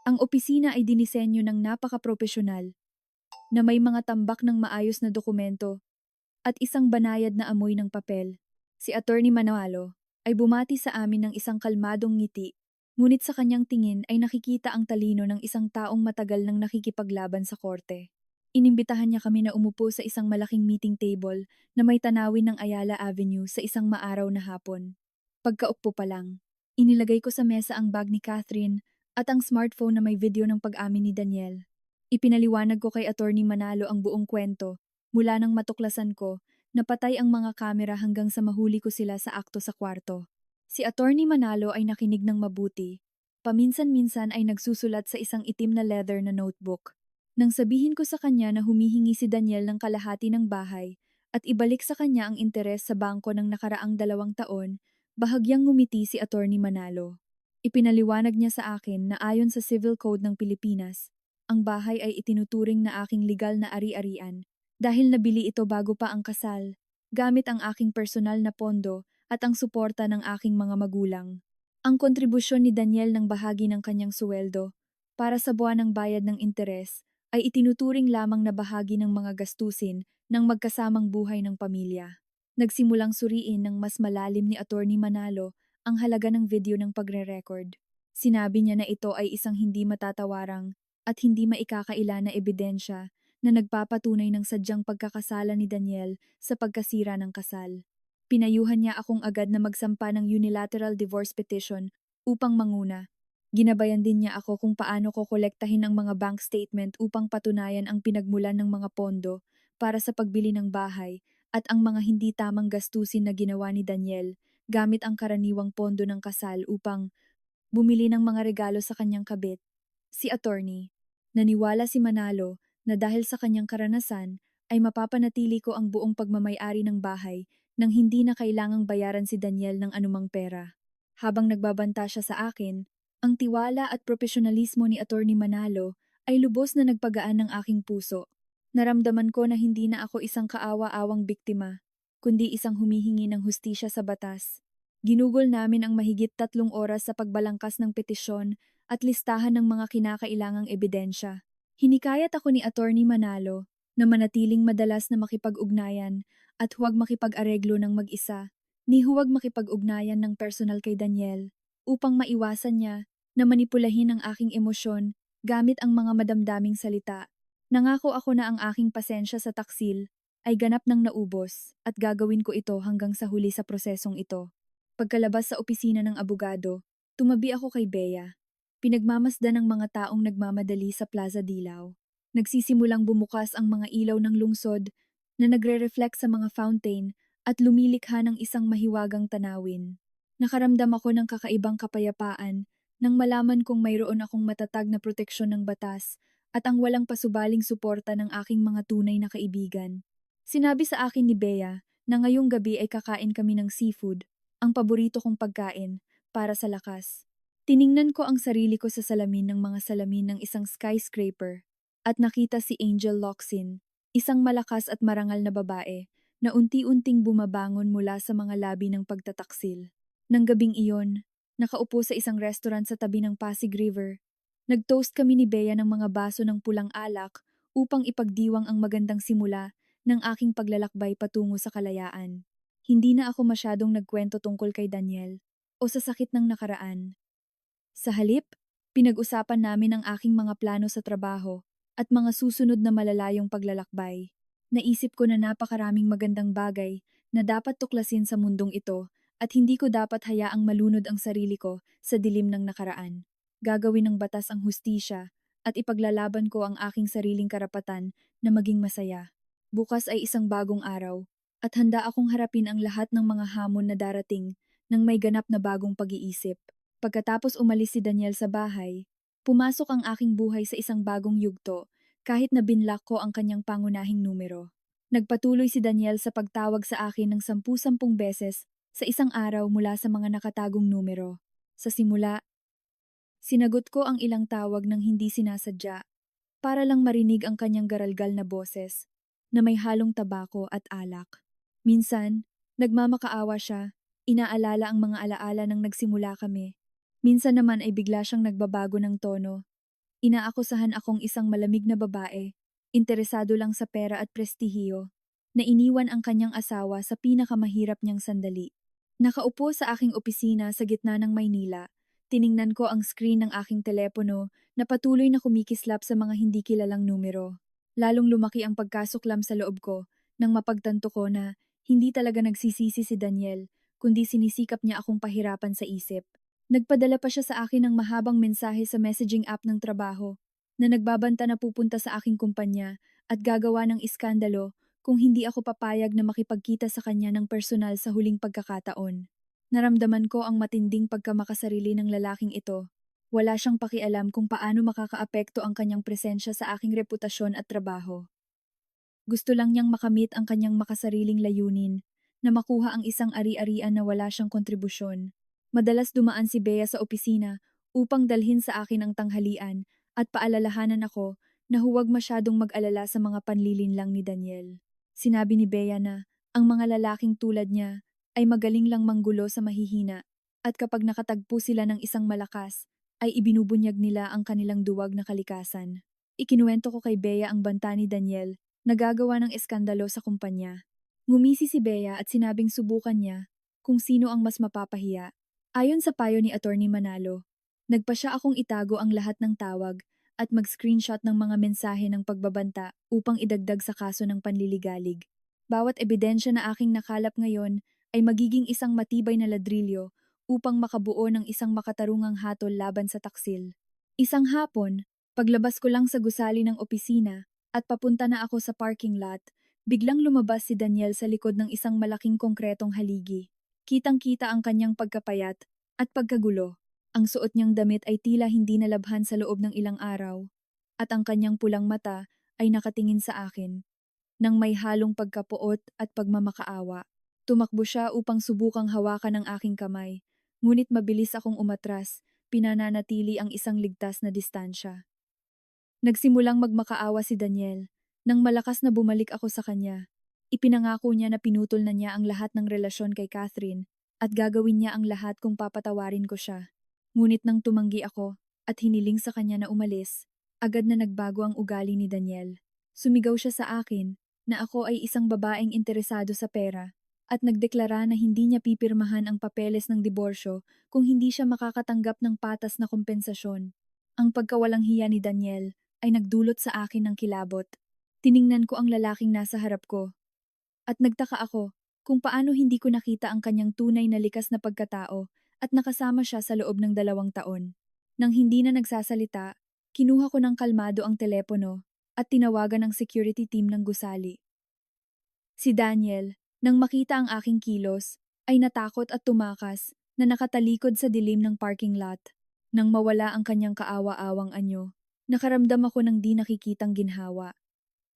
Ang opisina ay dinisenyo ng napaka-propesyonal, na may mga tambak ng maayos na dokumento at isang banayad na amoy ng papel. Si Attorney Manalo ay bumati sa amin ng isang kalmadong ngiti, ngunit sa kanyang tingin ay nakikita ang talino ng isang taong matagal nang nakikipaglaban sa korte. Inimbitahan niya kami na umupo sa isang malaking meeting table na may tanawin ng Ayala Avenue sa isang maaraw na hapon. Pagkaupo pa lang, inilagay ko sa mesa ang bag ni Catherine at ang smartphone na may video ng pag-amin ni Daniel. Ipinaliwanag ko kay Attorney Manalo ang buong kwento, mula nang matuklasan ko na patay ang mga kamera hanggang sa mahuli ko sila sa akto sa kwarto. Si Attorney Manalo ay nakinig ng mabuti. Paminsan-minsan ay nagsusulat sa isang itim na leather na notebook. Nang sabihin ko sa kanya na humihingi si Daniel ng kalahati ng bahay at ibalik sa kanya ang interes sa bangko ng nakaraang 2 taon, bahagyang ngumiti si Attorney Manalo. Ipinaliwanag niya sa akin na ayon sa Civil Code ng Pilipinas, ang bahay ay itinuturing na aking legal na ari-arian dahil nabili ito bago pa ang kasal, gamit ang aking personal na pondo at ang suporta ng aking mga magulang. Ang kontribusyon ni Daniel ng bahagi ng kanyang suweldo para sa buwan ng bayad ng interes ay itinuturing lamang na bahagi ng mga gastusin ng magkasamang buhay ng pamilya. Nagsimulang suriin ng mas malalim ni Attorney Manalo ang halaga ng video ng pagre-record. Sinabi niya na ito ay isang hindi matatawarang at hindi maikakaila na ebidensya na nagpapatunay ng sadyang pagkakasala ni Daniel sa pagkasira ng kasal. Pinayuhan niya akong agad na magsampa ng unilateral divorce petition upang manguna. Ginabayan din niya ako kung paano ko kolektahin ang mga bank statement upang patunayan ang pinagmulan ng mga pondo para sa pagbili ng bahay at ang mga hindi tamang gastusin na ginawa ni Daniel gamit ang karaniwang pondo ng kasal upang bumili ng mga regalo sa kanyang kabit. Si attorney, naniwala si Manalo na dahil sa kanyang karanasan ay mapapanatili ko ang buong pagmamay-ari ng bahay nang hindi na kailangang bayaran si Daniel ng anumang pera. Habang nagbabanta siya sa akin, ang tiwala at profesionalismo ni Attorney Manalo ay lubos na nagpagaan ng aking puso. Naramdaman ko na hindi na ako isang kaawa-awang biktima, kundi isang humihingi ng hustisya sa batas. Ginugol namin ang mahigit 3 oras sa pagbalangkas ng petisyon at listahan ng mga kinakailangang ebidensya. Hinikayat ako ni Attorney Manalo na manatiling madalas na makipag-ugnayan at huwag makipag-areglo ng mag-isa, ni huwag makipag-ugnayan ng personal kay Daniel upang maiwasan niya na manipulahin ang aking emosyon gamit ang mga madamdaming salita. Nangako ako na ang aking pasensya sa taksil ay ganap ng naubos at gagawin ko ito hanggang sa huli sa prosesong ito. Pagkalabas sa opisina ng abogado, tumabi ako kay Bea. Pinagmamasdan ng mga taong nagmamadali sa Plaza Dilaw. Nagsisimulang bumukas ang mga ilaw ng lungsod na nagre-reflect sa mga fountain at lumilikha ng isang mahiwagang tanawin. Nakaramdam ako ng kakaibang kapayapaan nang malaman kong mayroon akong matatag na proteksyon ng batas at ang walang pasubaling suporta ng aking mga tunay na kaibigan. Sinabi sa akin ni Bea na ngayong gabi ay kakain kami ng seafood, ang paborito kong pagkain, para sa lakas. Tiningnan ko ang sarili ko sa salamin ng mga salamin ng isang skyscraper at nakita si Angel Locsin, isang malakas at marangal na babae na unti-unting bumabangon mula sa mga labi ng pagtataksil. Nang gabing iyon, nakaupo sa isang restaurant sa tabi ng Pasig River. Nag-toast kami ni Bea ng mga baso ng pulang alak upang ipagdiwang ang magandang simula ng aking paglalakbay patungo sa kalayaan. Hindi na ako masyadong nagkwento tungkol kay Daniel o sa sakit ng nakaraan. Sa halip, pinag-usapan namin ang aking mga plano sa trabaho at mga susunod na malalayong paglalakbay. Naisip ko na napakaraming magandang bagay na dapat tuklasin sa mundong ito at hindi ko dapat hayaang malunod ang sarili ko sa dilim ng nakaraan. Gagawin ng batas ang hustisya at ipaglalaban ko ang aking sariling karapatan na maging masaya. Bukas ay isang bagong araw at handa akong harapin ang lahat ng mga hamon na darating ng may ganap na bagong pag-iisip. Pagkatapos umalis si Daniel sa bahay, pumasok ang aking buhay sa isang bagong yugto kahit na binlock ko ang kanyang pangunahing numero. Nagpatuloy si Daniel sa pagtawag sa akin ng 10-10 beses sa isang araw mula sa mga nakatagong numero. Sa simula, sinagot ko ang ilang tawag ng hindi sinasadya para lang marinig ang kanyang garalgal na boses na may halong tabako at alak. Minsan, nagmamakaawa siya, inaalala ang mga alaala ng nagsimula kami. Minsan naman ay bigla siyang nagbabago ng tono. Inaakusahan akong isang malamig na babae, interesado lang sa pera at prestihiyo, na iniwan ang kanyang asawa sa pinakamahirap niyang sandali. Nakaupo sa aking opisina sa gitna ng Maynila, tiningnan ko ang screen ng aking telepono na patuloy na kumikislap sa mga hindi kilalang numero. Lalong lumaki ang pagkasuklam sa loob ko nang mapagtanto ko na hindi talaga nagsisisi si Daniel, kundi sinisikap niya akong pahirapan sa isip. Nagpadala pa siya sa akin ng mahabang mensahe sa messaging app ng trabaho na nagbabanta na pupunta sa aking kumpanya at gagawa ng iskandalo kung hindi ako papayag na makipagkita sa kanya ng personal sa huling pagkakataon. Naramdaman ko ang matinding pagkamakasarili ng lalaking ito. Wala siyang pakialam kung paano makakaapekto ang kanyang presensya sa aking reputasyon at trabaho. Gusto lang niyang makamit ang kanyang makasariling layunin, na makuha ang isang ari-arian na wala siyang kontribusyon. Madalas dumaan si Bea sa opisina upang dalhin sa akin ang tanghalian at paalalahanan ako na huwag masyadong mag-alala sa mga panlilinlang ni Daniel. Sinabi ni Bea na ang mga lalaking tulad niya ay magaling lang manggulo sa mahihina at kapag nakatagpo sila ng isang malakas, ay ibinubunyag nila ang kanilang duwag na kalikasan. Ikinuwento ko kay Bea ang banta ni Daniel na gagawa ng eskandalo sa kumpanya. Ngumisi si Bea at sinabing subukan niya kung sino ang mas mapapahiya. Ayon sa payo ni Attorney Manalo, nagpa siya akong itago ang lahat ng tawag at mag-screenshot ng mga mensahe ng pagbabanta upang idagdag sa kaso ng panliligalig. Bawat ebidensya na aking nakalap ngayon ay magiging isang matibay na ladrilyo upang makabuo ng isang makatarungang hatol laban sa taksil. Isang hapon, paglabas ko lang sa gusali ng opisina at papunta na ako sa parking lot, biglang lumabas si Daniel sa likod ng isang malaking konkretong haligi. Kitang-kita ang kanyang pagkapayat at pagkagulo. Ang suot niyang damit ay tila hindi nalabhan sa loob ng ilang araw, at ang kanyang pulang mata ay nakatingin sa akin. Nang may halong pagkapuot at pagmamakaawa, tumakbo siya upang subukang hawakan ang aking kamay, ngunit mabilis akong umatras, pinananatili ang isang ligtas na distansya. Nagsimulang magmakaawa si Daniel. Nang malakas na bumalik ako sa kanya, ipinangako niya na pinutol na niya ang lahat ng relasyon kay Catherine at gagawin niya ang lahat kung papatawarin ko siya. Ngunit nang tumanggi ako at hiniling sa kanya na umalis, agad na nagbago ang ugali ni Daniel. Sumigaw siya sa akin na ako ay isang babaeng interesado sa pera at nagdeklara na hindi niya pipirmahan ang papeles ng diborsyo kung hindi siya makakatanggap ng patas na kompensasyon. Ang pagkawalang hiya ni Daniel ay nagdulot sa akin ng kilabot. Tiningnan ko ang lalaking nasa harap ko at nagtaka ako kung paano hindi ko nakita ang kanyang tunay na likas na pagkatao at nakasama siya sa loob ng 2 taon. Nang hindi na nagsasalita, kinuha ko ng kalmado ang telepono at tinawagan ang security team ng gusali. Si Daniel, nang makita ang aking kilos, ay natakot at tumakas na nakatalikod sa dilim ng parking lot. Nang mawala ang kanyang kaawa-awang anyo, nakaramdam ako ng di nakikitang ginhawa.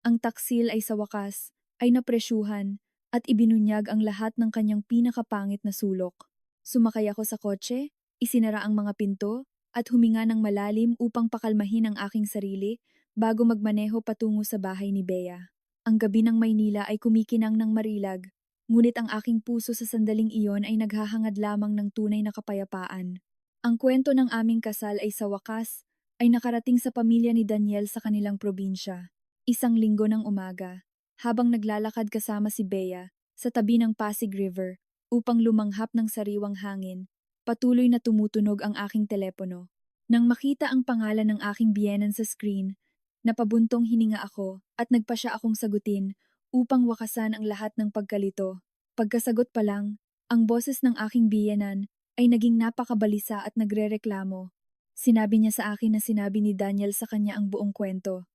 Ang taksil ay sa wakas, ay napresyuhan at ibinunyag ang lahat ng kanyang pinakapangit na sulok. Sumakay ako sa kotse, isinara ang mga pinto, at huminga ng malalim upang pakalmahin ang aking sarili bago magmaneho patungo sa bahay ni Bea. Ang gabi ng Maynila ay kumikinang ng marilag, ngunit ang aking puso sa sandaling iyon ay naghahangad lamang ng tunay na kapayapaan. Ang kwento ng aming kasal ay sa wakas, ay nakarating sa pamilya ni Daniel sa kanilang probinsya. Isang linggo ng umaga, habang naglalakad kasama si Bea sa tabi ng Pasig River upang lumanghap ng sariwang hangin, patuloy na tumutunog ang aking telepono. Nang makita ang pangalan ng aking biyenan sa screen, napabuntong hininga ako at nagpa siya akong sagutin upang wakasan ang lahat ng pagkalito. Pagkasagot pa lang, ang boses ng aking biyenan ay naging napakabalisa at nagrereklamo. Sinabi niya sa akin na sinabi ni Daniel sa kanya ang buong kwento.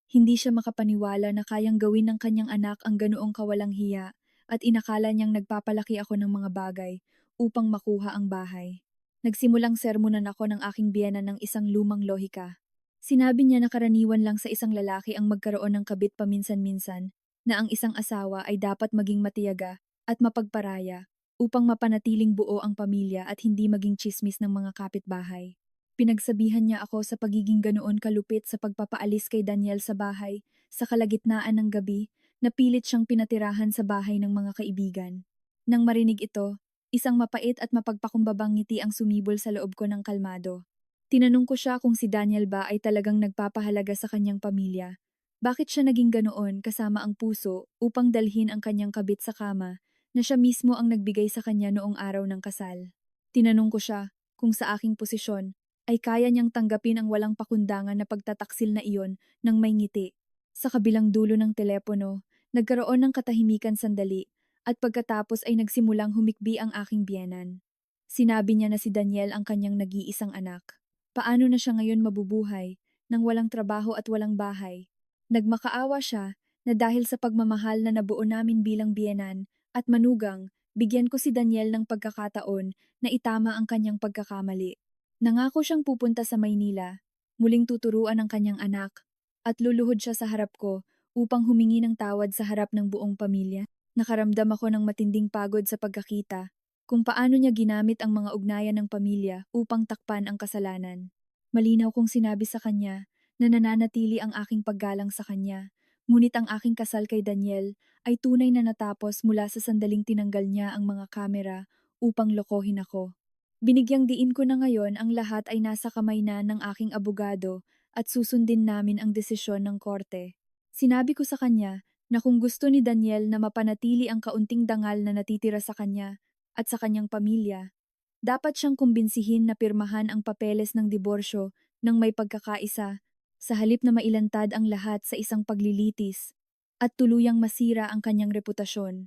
Hindi siya makapaniwala na kayang gawin ng kanyang anak ang ganoong kawalang hiya at inakala niyang nagpapalaki ako ng mga bagay upang makuha ang bahay. Nagsimulang sermonan ako ng aking biyenan ng isang lumang lohika. Sinabi niya na karaniwan lang sa isang lalaki ang magkaroon ng kabit paminsan-minsan, na ang isang asawa ay dapat maging matiyaga at mapagparaya upang mapanatiling buo ang pamilya at hindi maging tsismis ng mga kapitbahay. Pinagsabihan niya ako sa pagiging ganoon kalupit sa pagpapaalis kay Daniel sa bahay, sa kalagitnaan ng gabi, na pilit siyang pinatirahan sa bahay ng mga kaibigan. Nang marinig ito, isang mapait at mapagpakumbabang ngiti ang sumibol sa loob ko ng kalmado. Tinanong ko siya kung si Daniel ba ay talagang nagpapahalaga sa kanyang pamilya. Bakit siya naging ganoon kasama ang puso upang dalhin ang kanyang kabit sa kama na siya mismo ang nagbigay sa kanya noong araw ng kasal. Tinanong ko siya kung sa aking posisyon ay kaya niyang tanggapin ang walang pakundangan na pagtataksil na iyon ng may ngiti. Sa kabilang dulo ng telepono, nagkaroon ng katahimikan sandali at pagkatapos ay nagsimulang humikbi ang aking biyenan. Sinabi niya na si Daniel ang kanyang nag-iisang anak. Paano na siya ngayon mabubuhay nang walang trabaho at walang bahay? Nagmakaawa siya na dahil sa pagmamahal na nabuo namin bilang biyenan at manugang, bigyan ko si Daniel ng pagkakataon na itama ang kanyang pagkakamali. Nangako siyang pupunta sa Maynila, muling tuturuan ang kanyang anak, at luluhod siya sa harap ko upang humingi ng tawad sa harap ng buong pamilya. Nakaramdam ako ng matinding pagod sa pagkakita, kung paano niya ginamit ang mga ugnayan ng pamilya upang takpan ang kasalanan. Malinaw kong sinabi sa kanya na nananatili ang aking paggalang sa kanya, ngunit ang aking kasal kay Daniel ay tunay na natapos mula sa sandaling tinanggal niya ang mga kamera upang lokohin ako. Binigyang diin ko na ngayon ang lahat ay nasa kamay na ng aking abogado at susundin namin ang desisyon ng korte. Sinabi ko sa kanya na kung gusto ni Daniel na mapanatili ang kaunting dangal na natitira sa kanya at sa kanyang pamilya, dapat siyang kumbinsihin na pirmahan ang papeles ng diborsyo ng may pagkakaisa sa halip na mailantad ang lahat sa isang paglilitis at tuluyang masira ang kanyang reputasyon.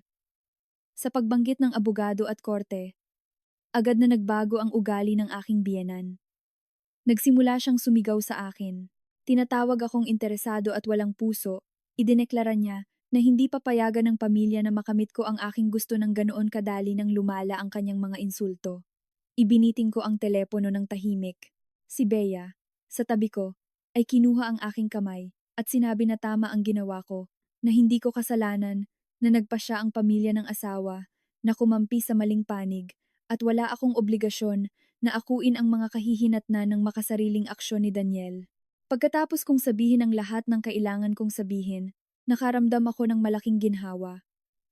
Sa pagbanggit ng abogado at korte, agad na nagbago ang ugali ng aking biyenan. Nagsimula siyang sumigaw sa akin. Tinatawag akong interesado at walang puso. Idineklara niya na hindi papayagan ng pamilya na makamit ko ang aking gusto ng ganoon kadali nang lumala ang kanyang mga insulto. Ibiniting ko ang telepono ng tahimik. Si Bea, sa tabi ko, ay kinuha ang aking kamay at sinabi na tama ang ginawa ko, na hindi ko kasalanan, na nagpasya ang pamilya ng asawa, na kumampi sa maling panig, at wala akong obligasyon na akuin ang mga kahihinatnan ng makasariling aksyon ni Daniel. Pagkatapos kong sabihin ang lahat ng kailangan kong sabihin, nakaramdam ako ng malaking ginhawa.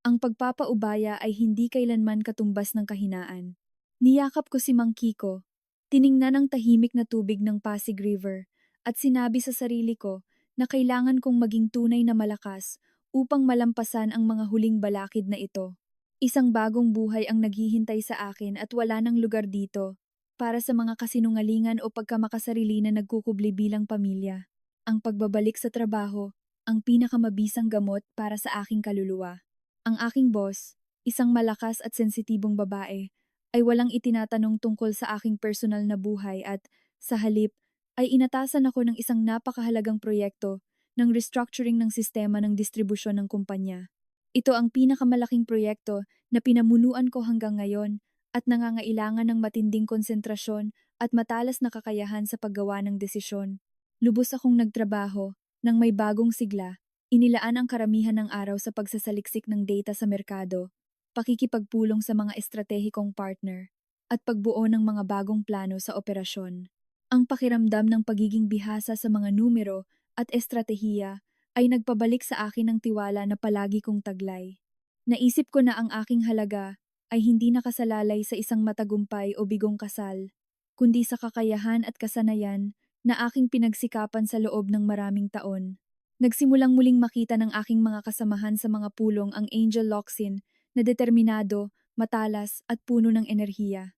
Ang pagpapaubaya ay hindi kailanman katumbas ng kahinaan. Niyakap ko si Mang Kiko, tiningnan ang tahimik na tubig ng Pasig River, at sinabi sa sarili ko na kailangan kong maging tunay na malakas upang malampasan ang mga huling balakid na ito. Isang bagong buhay ang naghihintay sa akin at wala nang lugar dito para sa mga kasinungalingan o pagkamakasarili na nagkukubli bilang pamilya. Ang pagbabalik sa trabaho, ang pinakamabisang gamot para sa aking kaluluwa. Ang aking boss, isang malakas at sensitibong babae, ay walang itinatanong tungkol sa aking personal na buhay at, sa halip, ay inatasan ako ng isang napakahalagang proyekto ng restructuring ng sistema ng distribusyon ng kumpanya. Ito ang pinakamalaking proyekto na pinamunuan ko hanggang ngayon at nangangailangan ng matinding konsentrasyon at matalas na kakayahan sa paggawa ng desisyon. Lubos akong nagtrabaho, nang may bagong sigla, inilaan ang karamihan ng araw sa pagsasaliksik ng data sa merkado, pakikipagpulong sa mga estratehikong partner, at pagbuo ng mga bagong plano sa operasyon. Ang pakiramdam ng pagiging bihasa sa mga numero at estratehiya ay nagpabalik sa akin ng tiwala na palagi kong taglay. Naisip ko na ang aking halaga ay hindi nakasalalay sa isang matagumpay o bigong kasal, kundi sa kakayahan at kasanayan na aking pinagsikapan sa loob ng maraming taon. Nagsimulang muling makita ng aking mga kasamahan sa mga pulong ang Angel Locsin na determinado, matalas at puno ng enerhiya.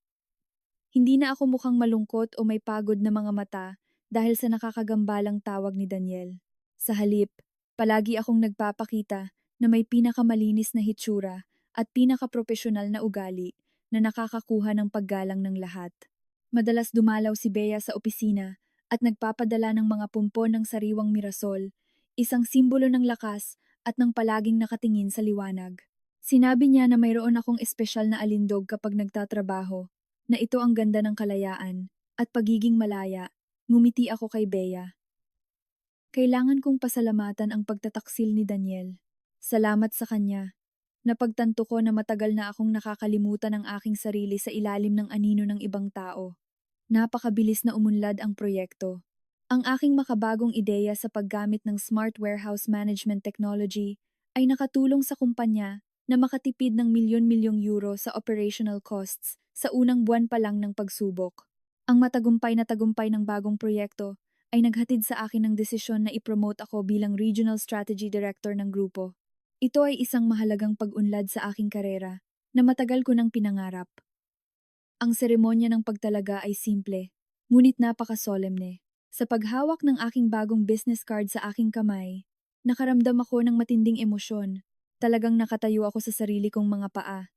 Hindi na ako mukhang malungkot o may pagod na mga mata dahil sa nakakagambalang tawag ni Daniel. Sa halip, palagi akong nagpapakita na may pinakamalinis na hitsura at pinakapropesyonal na ugali na nakakakuha ng paggalang ng lahat. Madalas dumalaw si Bea sa opisina at nagpapadala ng mga pumpon ng sariwang mirasol, isang simbolo ng lakas at ng palaging nakatingin sa liwanag. Sinabi niya na mayroon akong espesyal na alindog kapag nagtatrabaho, na ito ang ganda ng kalayaan at pagiging malaya. Ngumiti ako kay Bea. Kailangan kong pasalamatan ang pagtataksil ni Daniel. Salamat sa kanya. Napagtanto ko na matagal na akong nakakalimutan ang aking sarili sa ilalim ng anino ng ibang tao. Napakabilis na umunlad ang proyekto. Ang aking makabagong ideya sa paggamit ng Smart Warehouse Management Technology ay nakatulong sa kumpanya na makatipid ng milyon-milyong euro sa operational costs sa unang buwan pa lang ng pagsubok. Ang matagumpay na tagumpay ng bagong proyekto ay naghatid sa akin ng desisyon na ipromote ako bilang Regional Strategy Director ng grupo. Ito ay isang mahalagang pag-unlad sa aking karera na matagal ko nang pinangarap. Ang seremonya ng pagtalaga ay simple, ngunit napaka-solemne. Sa paghawak ng aking bagong business card sa aking kamay, nakaramdam ako ng matinding emosyon. Talagang nakatayo ako sa sarili kong mga paa.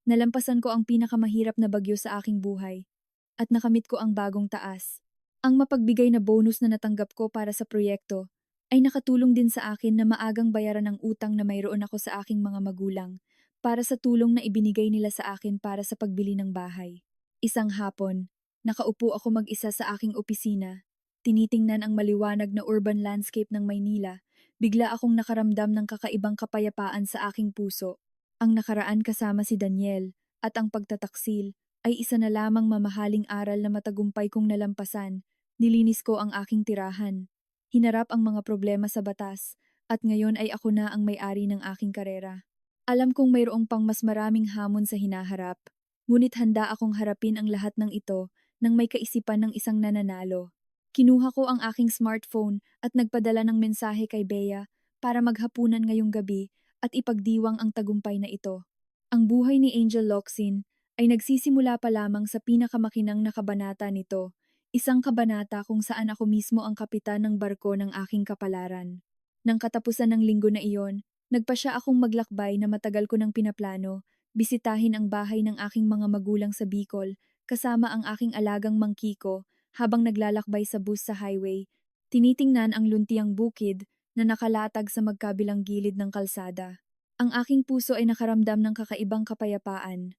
Nalampasan ko ang pinakamahirap na bagyo sa aking buhay at nakamit ko ang bagong taas. Ang mapagbigay na bonus na natanggap ko para sa proyekto ay nakatulong din sa akin na maagang bayaran ang utang na mayroon ako sa aking mga magulang para sa tulong na ibinigay nila sa akin para sa pagbili ng bahay. Isang hapon, nakaupo ako mag-isa sa aking opisina, tinitingnan ang maliwanag na urban landscape ng Maynila. Bigla akong nakaramdam ng kakaibang kapayapaan sa aking puso. Ang nakaraan kasama si Daniel at ang pagtataksil ay isa na lamang mamahaling aral na matagumpay kong nalampasan. Nilinis ko ang aking tirahan. Hinarap ang mga problema sa batas at ngayon ay ako na ang may-ari ng aking karera. Alam kong mayroong pang mas maraming hamon sa hinaharap, ngunit handa akong harapin ang lahat ng ito nang may kaisipan ng isang nananalo. Kinuha ko ang aking smartphone at nagpadala ng mensahe kay Bea para maghapunan ngayong gabi at ipagdiwang ang tagumpay na ito. Ang buhay ni Angel Locsin ay nagsisimula pa lamang sa pinakamakinang na kabanata nito. Isang kabanata kung saan ako mismo ang kapitan ng barko ng aking kapalaran. Nang katapusan ng linggo na iyon, nagpasya akong maglakbay na matagal ko nang pinaplano, bisitahin ang bahay ng aking mga magulang sa Bicol, kasama ang aking alagang mangkiko, habang naglalakbay sa bus sa highway, tinitingnan ang luntiang bukid na nakalatag sa magkabilang gilid ng kalsada. Ang aking puso ay nakaramdam ng kakaibang kapayapaan.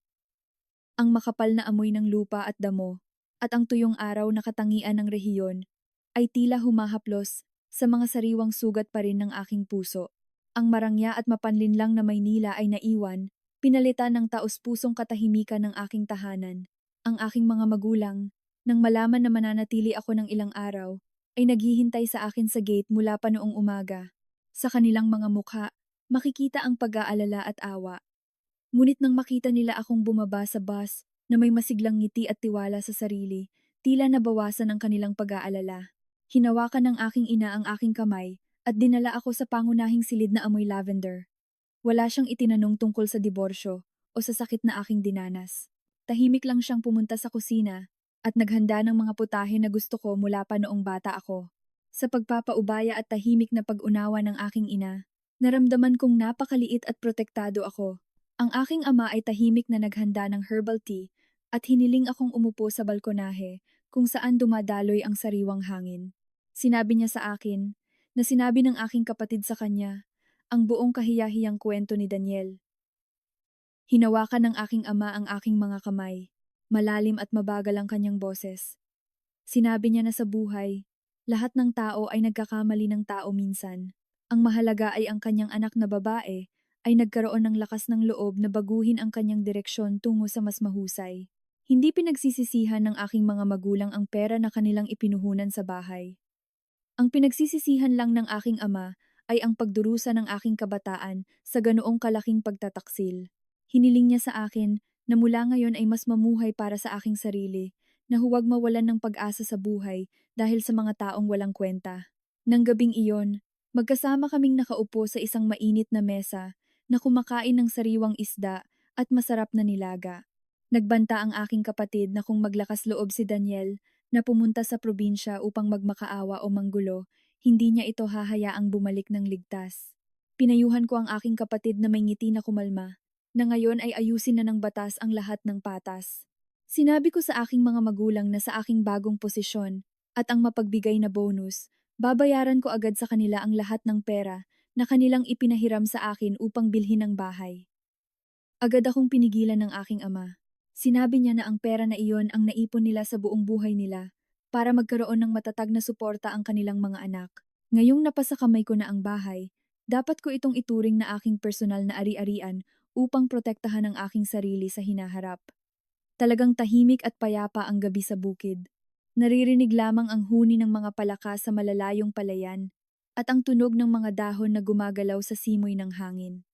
Ang makapal na amoy ng lupa at damo, at ang tuyong araw na katangian ng rehiyon, ay tila humahaplos sa mga sariwang sugat pa rin ng aking puso. Ang marangya at mapanlinlang na Maynila ay naiwan, pinalitan ng taos-pusong katahimikan ng aking tahanan. Ang aking mga magulang, nang malaman na mananatili ako ng ilang araw, ay naghihintay sa akin sa gate mula pa noong umaga. Sa kanilang mga mukha, makikita ang pag-aalala at awa. Ngunit nang makita nila akong bumaba sa bus na may masiglang ngiti at tiwala sa sarili, tila nabawasan ang kanilang pag-aalala. Hinawakan ng aking ina ang aking kamay at dinala ako sa pangunahing silid na amoy lavender. Wala siyang itinanong tungkol sa diborsyo o sa sakit na aking dinanas. Tahimik lang siyang pumunta sa kusina at naghanda ng mga putahe na gusto ko mula pa noong bata ako. Sa pagpapaubaya at tahimik na pag-unawa ng aking ina, naramdaman kong napakaliit at protektado ako. Ang aking ama ay tahimik na naghanda ng herbal tea at hiniling akong umupo sa balkonahe kung saan dumadaloy ang sariwang hangin. Sinabi niya sa akin na sinabi ng aking kapatid sa kanya ang buong kahiyahiyang kwento ni Daniel. Hinawakan ng aking ama ang aking mga kamay. Malalim at mabagal ang kanyang boses. Sinabi niya na sa buhay, lahat ng tao ay nagkakamali ng tao minsan. Ang mahalaga ay ang kanyang anak na babae ay nagkaroon ng lakas ng loob na baguhin ang kanyang direksyon tungo sa mas mahusay. Hindi pinagsisisihan ng aking mga magulang ang pera na kanilang ipinuhunan sa bahay. Ang pinagsisisihan lang ng aking ama ay ang pagdurusa ng aking kabataan sa ganoong kalaking pagtataksil. Hiniling niya sa akin na mula ngayon ay mas mamuhay para sa aking sarili, na huwag mawalan ng pag-asa sa buhay dahil sa mga taong walang kwenta. Nang gabing iyon, magkasama kaming nakaupo sa isang mainit na mesa na kumakain ng sariwang isda at masarap na nilaga. Nagbanta ang aking kapatid na kung maglakas loob si Daniel na pumunta sa probinsya upang magmakaawa o manggulo, hindi niya ito hahayaang bumalik ng ligtas. Pinayuhan ko ang aking kapatid na may ngiti na kumalma, na ngayon ay ayusin na ng batas ang lahat ng patas. Sinabi ko sa aking mga magulang na sa aking bagong posisyon at ang mapagbigay na bonus, babayaran ko agad sa kanila ang lahat ng pera na kanilang ipinahiram sa akin upang bilhin ang bahay. Agad akong pinigilan ng aking ama. Sinabi niya na ang pera na iyon ang naipon nila sa buong buhay nila para magkaroon ng matatag na suporta ang kanilang mga anak. Ngayong napasa kamay ko na ang bahay, dapat ko itong ituring na aking personal na ari-arian upang protektahan ang aking sarili sa hinaharap. Talagang tahimik at payapa ang gabi sa bukid. Naririnig lamang ang huni ng mga palaka sa malalayong palayan at ang tunog ng mga dahon na gumagalaw sa simoy ng hangin.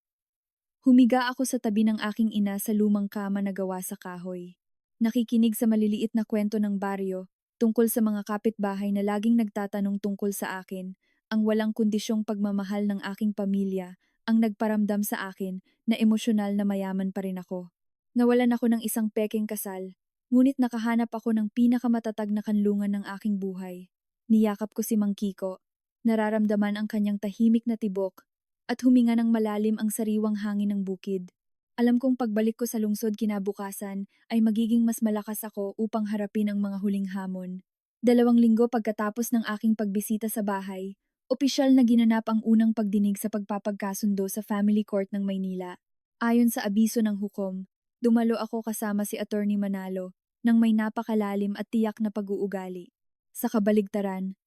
Humiga ako sa tabi ng aking ina sa lumang kama na gawa sa kahoy. Nakikinig sa maliliit na kwento ng baryo tungkol sa mga kapitbahay na laging nagtatanong tungkol sa akin, ang walang kondisyong pagmamahal ng aking pamilya, ang nagparamdam sa akin na emosyonal na mayaman pa rin ako. Nawalan ako ng isang pekeng kasal, ngunit nakahanap ako ng pinakamatatag na kanlungan ng aking buhay. Niyakap ko si Mang Kiko, nararamdaman ang kanyang tahimik na tibok, at huminga ng malalim ang sariwang hangin ng bukid. Alam kong pagbalik ko sa lungsod kinabukasan ay magiging mas malakas ako upang harapin ang mga huling hamon. 2 linggo pagkatapos ng aking pagbisita sa bahay, opisyal na ginanap ang unang pagdinig sa pagpapagkasundo sa Family Court ng Maynila. Ayon sa abiso ng hukom, dumalo ako kasama si Attorney Manalo nang may napakalalim at tiyak na pag-uugali. Sa kabaligtaran,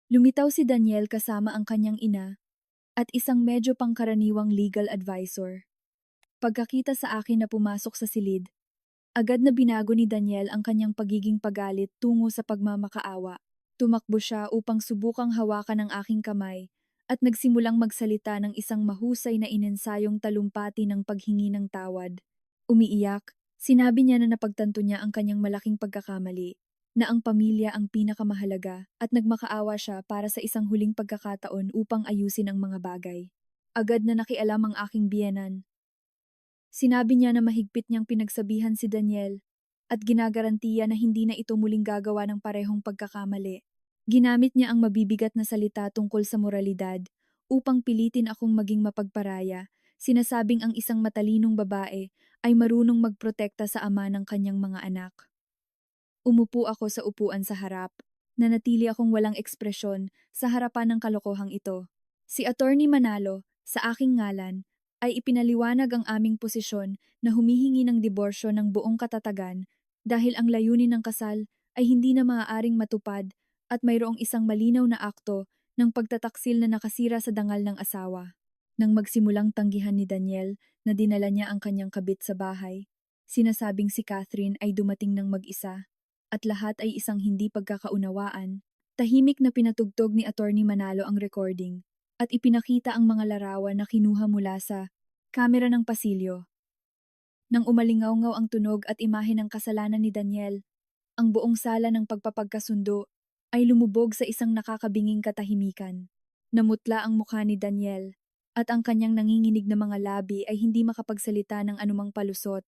lumitaw si Daniel kasama ang kanyang ina at isang medyo pangkaraniwang legal advisor. Pagkakita sa akin na pumasok sa silid, agad na binago ni Daniel ang kanyang pagiging pagalit tungo sa pagmamakaawa. Tumakbo siya upang subukang hawakan ang aking kamay at nagsimulang magsalita ng isang mahusay na inensayong talumpati ng paghingi ng tawad. Umiiyak, sinabi niya na napagtanto niya ang kanyang malaking pagkakamali, na ang pamilya ang pinakamahalaga at nagmakaawa siya para sa isang huling pagkakataon upang ayusin ang mga bagay. Agad na nakialam ang aking biyenan. Sinabi niya na mahigpit niyang pinagsabihan si Daniel at ginagarantiya na hindi na ito muling gagawa ng parehong pagkakamali. Ginamit niya ang mabibigat na salita tungkol sa moralidad upang pilitin akong maging mapagparaya, sinasabing ang isang matalinong babae ay marunong magprotekta sa ama ng kanyang mga anak. Umupo ako sa upuan sa harap. Nanatili akong walang ekspresyon sa harapan ng kalokohang ito. Si Attorney Manalo, sa aking ngalan, ay ipinaliwanag ang aming posisyon na humihingi ng diborsyo ng buong katatagan dahil ang layunin ng kasal ay hindi na maaaring matupad at mayroong isang malinaw na akto ng pagtataksil na nakasira sa dangal ng asawa. Nang magsimulang tanggihan ni Daniel na dinala niya ang kanyang kabit sa bahay, sinasabing si Catherine ay dumating ng mag-isa at lahat ay isang hindi pagkakaunawaan. Tahimik na pinatugtog ni Attorney Manalo ang recording at ipinakita ang mga larawan na kinuha mula sa kamera ng pasilyo. Nang umalingaw-ngaw ang tunog at imahe ng kasalanan ni Daniel, ang buong sala ng pagpapagkasundo ay lumubog sa isang nakakabinging katahimikan. Namutla ang mukha ni Daniel at ang kanyang nanginginig na mga labi ay hindi makapagsalita ng anumang palusot.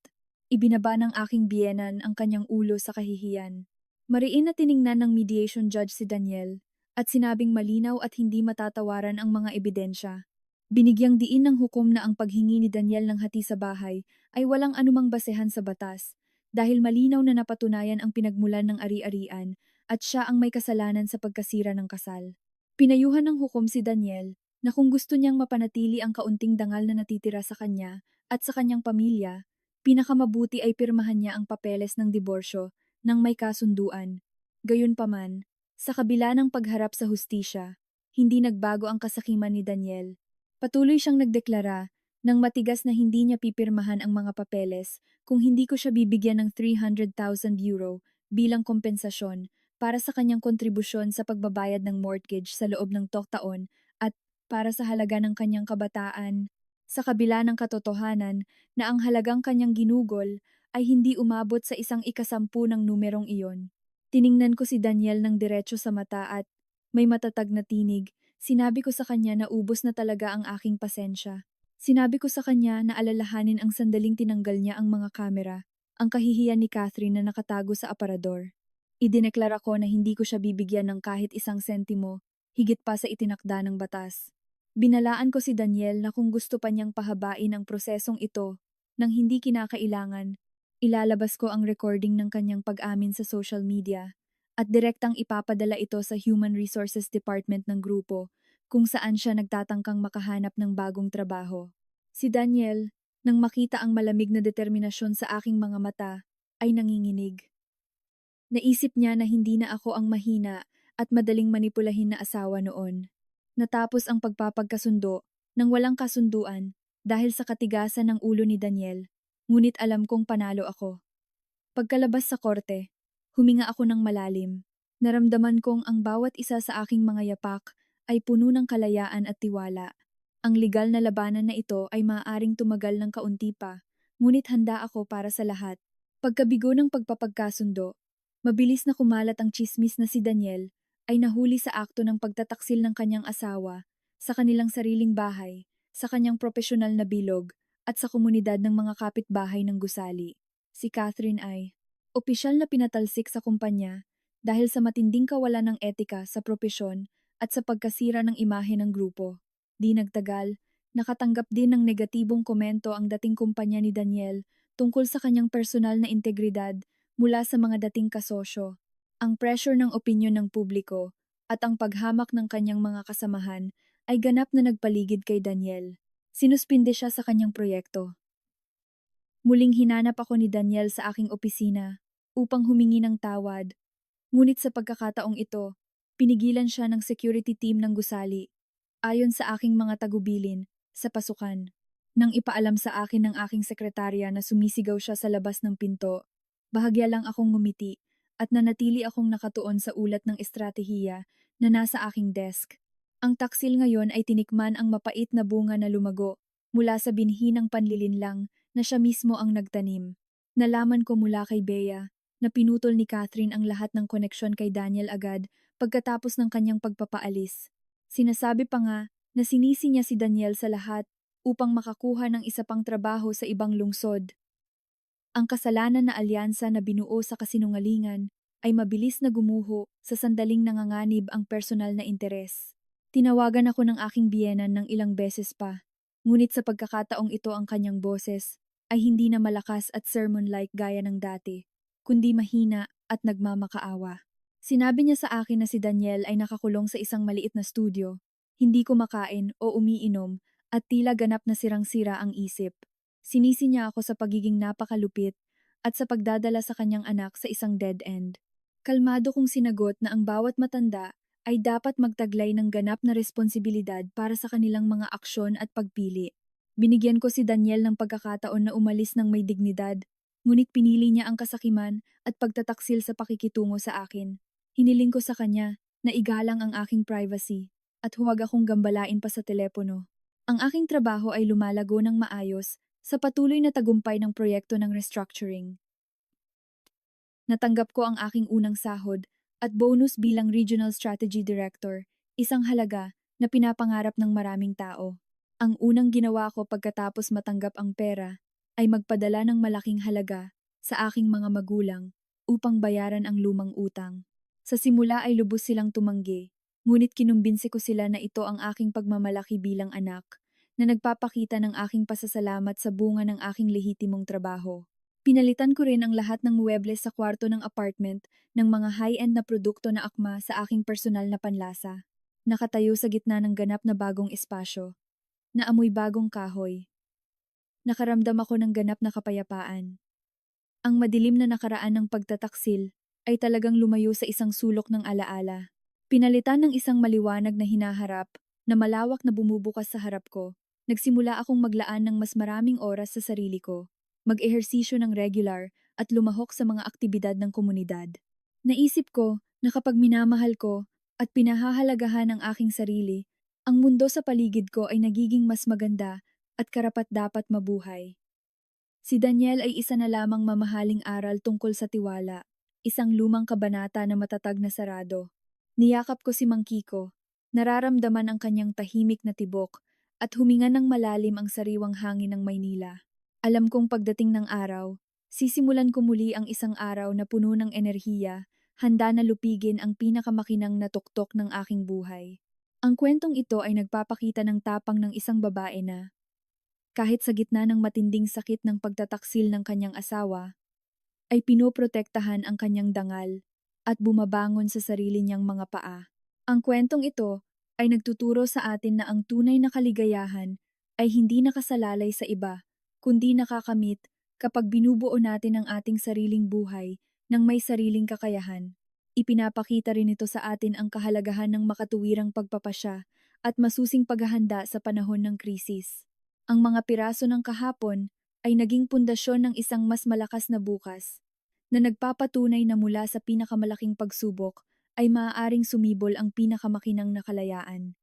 Ibinaba ng aking biyenan ang kanyang ulo sa kahihiyan. Mariin na tiningnan ng mediation judge si Daniel at sinabing malinaw at hindi matatawaran ang mga ebidensya. Binigyang diin ng hukom na ang paghingi ni Daniel ng hati sa bahay ay walang anumang basehan sa batas dahil malinaw na napatunayan ang pinagmulan ng ari-arian at siya ang may kasalanan sa pagkasira ng kasal. Pinayuhan ng hukom si Daniel na kung gusto niyang mapanatili ang kaunting dangal na natitira sa kanya at sa kanyang pamilya, pinakamabuti ay pirmahan niya ang papeles ng diborsyo nang may kasunduan. Gayunpaman, sa kabila ng pagharap sa hustisya, hindi nagbago ang kasakiman ni Daniel. Patuloy siyang nagdeklara ng matigas na hindi niya pipirmahan ang mga papeles kung hindi ko siya bibigyan ng 300,000 euro bilang kompensasyon para sa kanyang kontribusyon sa pagbabayad ng mortgage sa loob ng 2 taon at para sa halaga ng kanyang kabataan. Sa kabila ng katotohanan na ang halagang kanyang ginugol ay hindi umabot sa 1/10 ng numerong iyon. Tiningnan ko si Daniel ng diretso sa mata at may matatag na tinig. Sinabi ko sa kanya na ubos na talaga ang aking pasensya. Sinabi ko sa kanya na alalahanin ang sandaling tinanggal niya ang mga kamera, ang kahihiyan ni Catherine na nakatago sa aparador. Idineklara ko na hindi ko siya bibigyan ng kahit 1 sentimo, higit pa sa itinakda ng batas. Binalaan ko si Daniel na kung gusto pa niyang pahabain ang prosesong ito nang hindi kinakailangan, ilalabas ko ang recording ng kanyang pag-amin sa social media at direktang ipapadala ito sa Human Resources Department ng grupo kung saan siya nagtatangkang makahanap ng bagong trabaho. Si Daniel, nang makita ang malamig na determinasyon sa aking mga mata, ay nanginginig. Naisip niya na hindi na ako ang mahina at madaling manipulahin na asawa noon. Natapos ang pagpapagkasundo nang walang kasunduan dahil sa katigasan ng ulo ni Daniel, ngunit alam kong panalo ako. Pagkalabas sa korte, huminga ako ng malalim. Naramdaman kong ang bawat isa sa aking mga yapak ay puno ng kalayaan at tiwala. Ang legal na labanan na ito ay maaaring tumagal ng kaunti pa, ngunit handa ako para sa lahat. Pagkabigo ng pagpapagkasundo, mabilis na kumalat ang tsismis na si Daniel ay nahuli sa akto ng pagtataksil ng kanyang asawa sa kanilang sariling bahay, sa kanyang propesyonal na bilog, at sa komunidad ng mga kapitbahay ng gusali. Si Catherine ay opisyal na pinatalsik sa kumpanya dahil sa matinding kawalan ng etika sa propesyon at sa pagkasira ng imahe ng grupo. Di nagtagal, nakatanggap din ng negatibong komento ang dating kumpanya ni Daniel tungkol sa kanyang personal na integridad mula sa mga dating kasosyo. Ang pressure ng opinyon ng publiko at ang paghamak ng kanyang mga kasamahan ay ganap na nagpaligid kay Daniel. Sinuspinde siya sa kanyang proyekto. Muling hinanap ako ni Daniel sa aking opisina upang humingi ng tawad. Ngunit sa pagkakataong ito, pinigilan siya ng security team ng gusali. Ayon sa aking mga tagubilin, sa pasukan. Nang ipaalam sa akin ng aking sekretarya na sumisigaw siya sa labas ng pinto, bahagya lang akong ngumiti at nanatili akong nakatuon sa ulat ng estratehiya na nasa aking desk. Ang taksil ngayon ay tinikman ang mapait na bunga na lumago mula sa binhi ng panlilinlang na siya mismo ang nagtanim. Nalaman ko mula kay Bea na pinutol ni Catherine ang lahat ng koneksyon kay Daniel agad pagkatapos ng kanyang pagpapaalis. Sinasabi pa nga na sinisi niya si Daniel sa lahat upang makakuha ng isa pang trabaho sa ibang lungsod. Ang kasalanan na alyansa na binuo sa kasinungalingan ay mabilis na gumuho sa sandaling nanganganib ang personal na interes. Tinawagan ako ng aking biyenan ng ilang beses pa, ngunit sa pagkakataong ito ang kanyang boses ay hindi na malakas at sermon-like gaya ng dati, kundi mahina at nagmamakaawa. Sinabi niya sa akin na si Daniel ay nakakulong sa isang maliit na studio, hindi kumakain o umiinom at tila ganap na sirang-sira ang isip. Sinisi niya ako sa pagiging napakalupit at sa pagdadala sa kanyang anak sa isang dead end. Kalmado kong sinagot na ang bawat matanda ay dapat magtaglay ng ganap na responsibilidad para sa kanilang mga aksyon at pagpili. Binigyan ko si Daniel ng pagkakataon na umalis ng may dignidad, ngunit pinili niya ang kasakiman at pagtataksil sa pakikitungo sa akin. Hiniling ko sa kanya na igalang ang aking privacy at huwag akong gambalain pa sa telepono. Ang aking trabaho ay lumalago ng maayos sa patuloy na tagumpay ng proyekto ng restructuring. Natanggap ko ang aking unang sahod at bonus bilang Regional Strategy Director, isang halaga na pinapangarap ng maraming tao. Ang unang ginawa ko pagkatapos matanggap ang pera ay magpadala ng malaking halaga sa aking mga magulang upang bayaran ang lumang utang. Sa simula ay lubos silang tumanggi, ngunit kinumbinsi ko sila na ito ang aking pagmamalaki bilang anak, na nagpapakita ng aking pasasalamat sa bunga ng aking lehitimong trabaho. Pinalitan ko rin ang lahat ng muebles sa kwarto ng apartment ng mga high-end na produkto na akma sa aking personal na panlasa. Nakatayo sa gitna ng ganap na bagong espasyo, na amoy bagong kahoy. Nakaramdam ako ng ganap na kapayapaan. Ang madilim na nakaraan ng pagtataksil ay talagang lumayo sa isang sulok ng alaala. Pinalitan ng isang maliwanag na hinaharap na malawak na bumubukas sa harap ko. Nagsimula akong maglaan ng mas maraming oras sa sarili ko, mag-ehersisyo ng regular at lumahok sa mga aktibidad ng komunidad. Naisip ko na kapag minamahal ko at pinahahalagahan ang aking sarili, ang mundo sa paligid ko ay nagiging mas maganda at karapat-dapat mabuhay. Si Daniel ay isa na lamang mamahaling aral tungkol sa tiwala, isang lumang kabanata na matatag na sarado. Niyakap ko si Mang Kiko, nararamdaman ang kanyang tahimik na tibok at huminga ng malalim ang sariwang hangin ng Maynila. Alam kong pagdating ng araw, sisimulan ko muli ang isang araw na puno ng enerhiya, handa na lupigin ang pinakamakinang na tuktok ng aking buhay. Ang kwentong ito ay nagpapakita ng tapang ng isang babae na, kahit sa gitna ng matinding sakit ng pagtataksil ng kanyang asawa, ay pinoprotektahan ang kanyang dangal at bumabangon sa sarili niyang mga paa. Ang kwentong ito ay nagtuturo sa atin na ang tunay na kaligayahan ay hindi nakasalalay sa iba, kundi nakakamit kapag binubuo natin ang ating sariling buhay ng may sariling kakayahan. Ipinapakita rin ito sa atin ang kahalagahan ng makatuwirang pagpapasya at masusing paghahanda sa panahon ng krisis. Ang mga piraso ng kahapon ay naging pundasyon ng isang mas malakas na bukas, na nagpapatunay na mula sa pinakamalaking pagsubok ay maaaring sumibol ang pinakamakinang na kalayaan.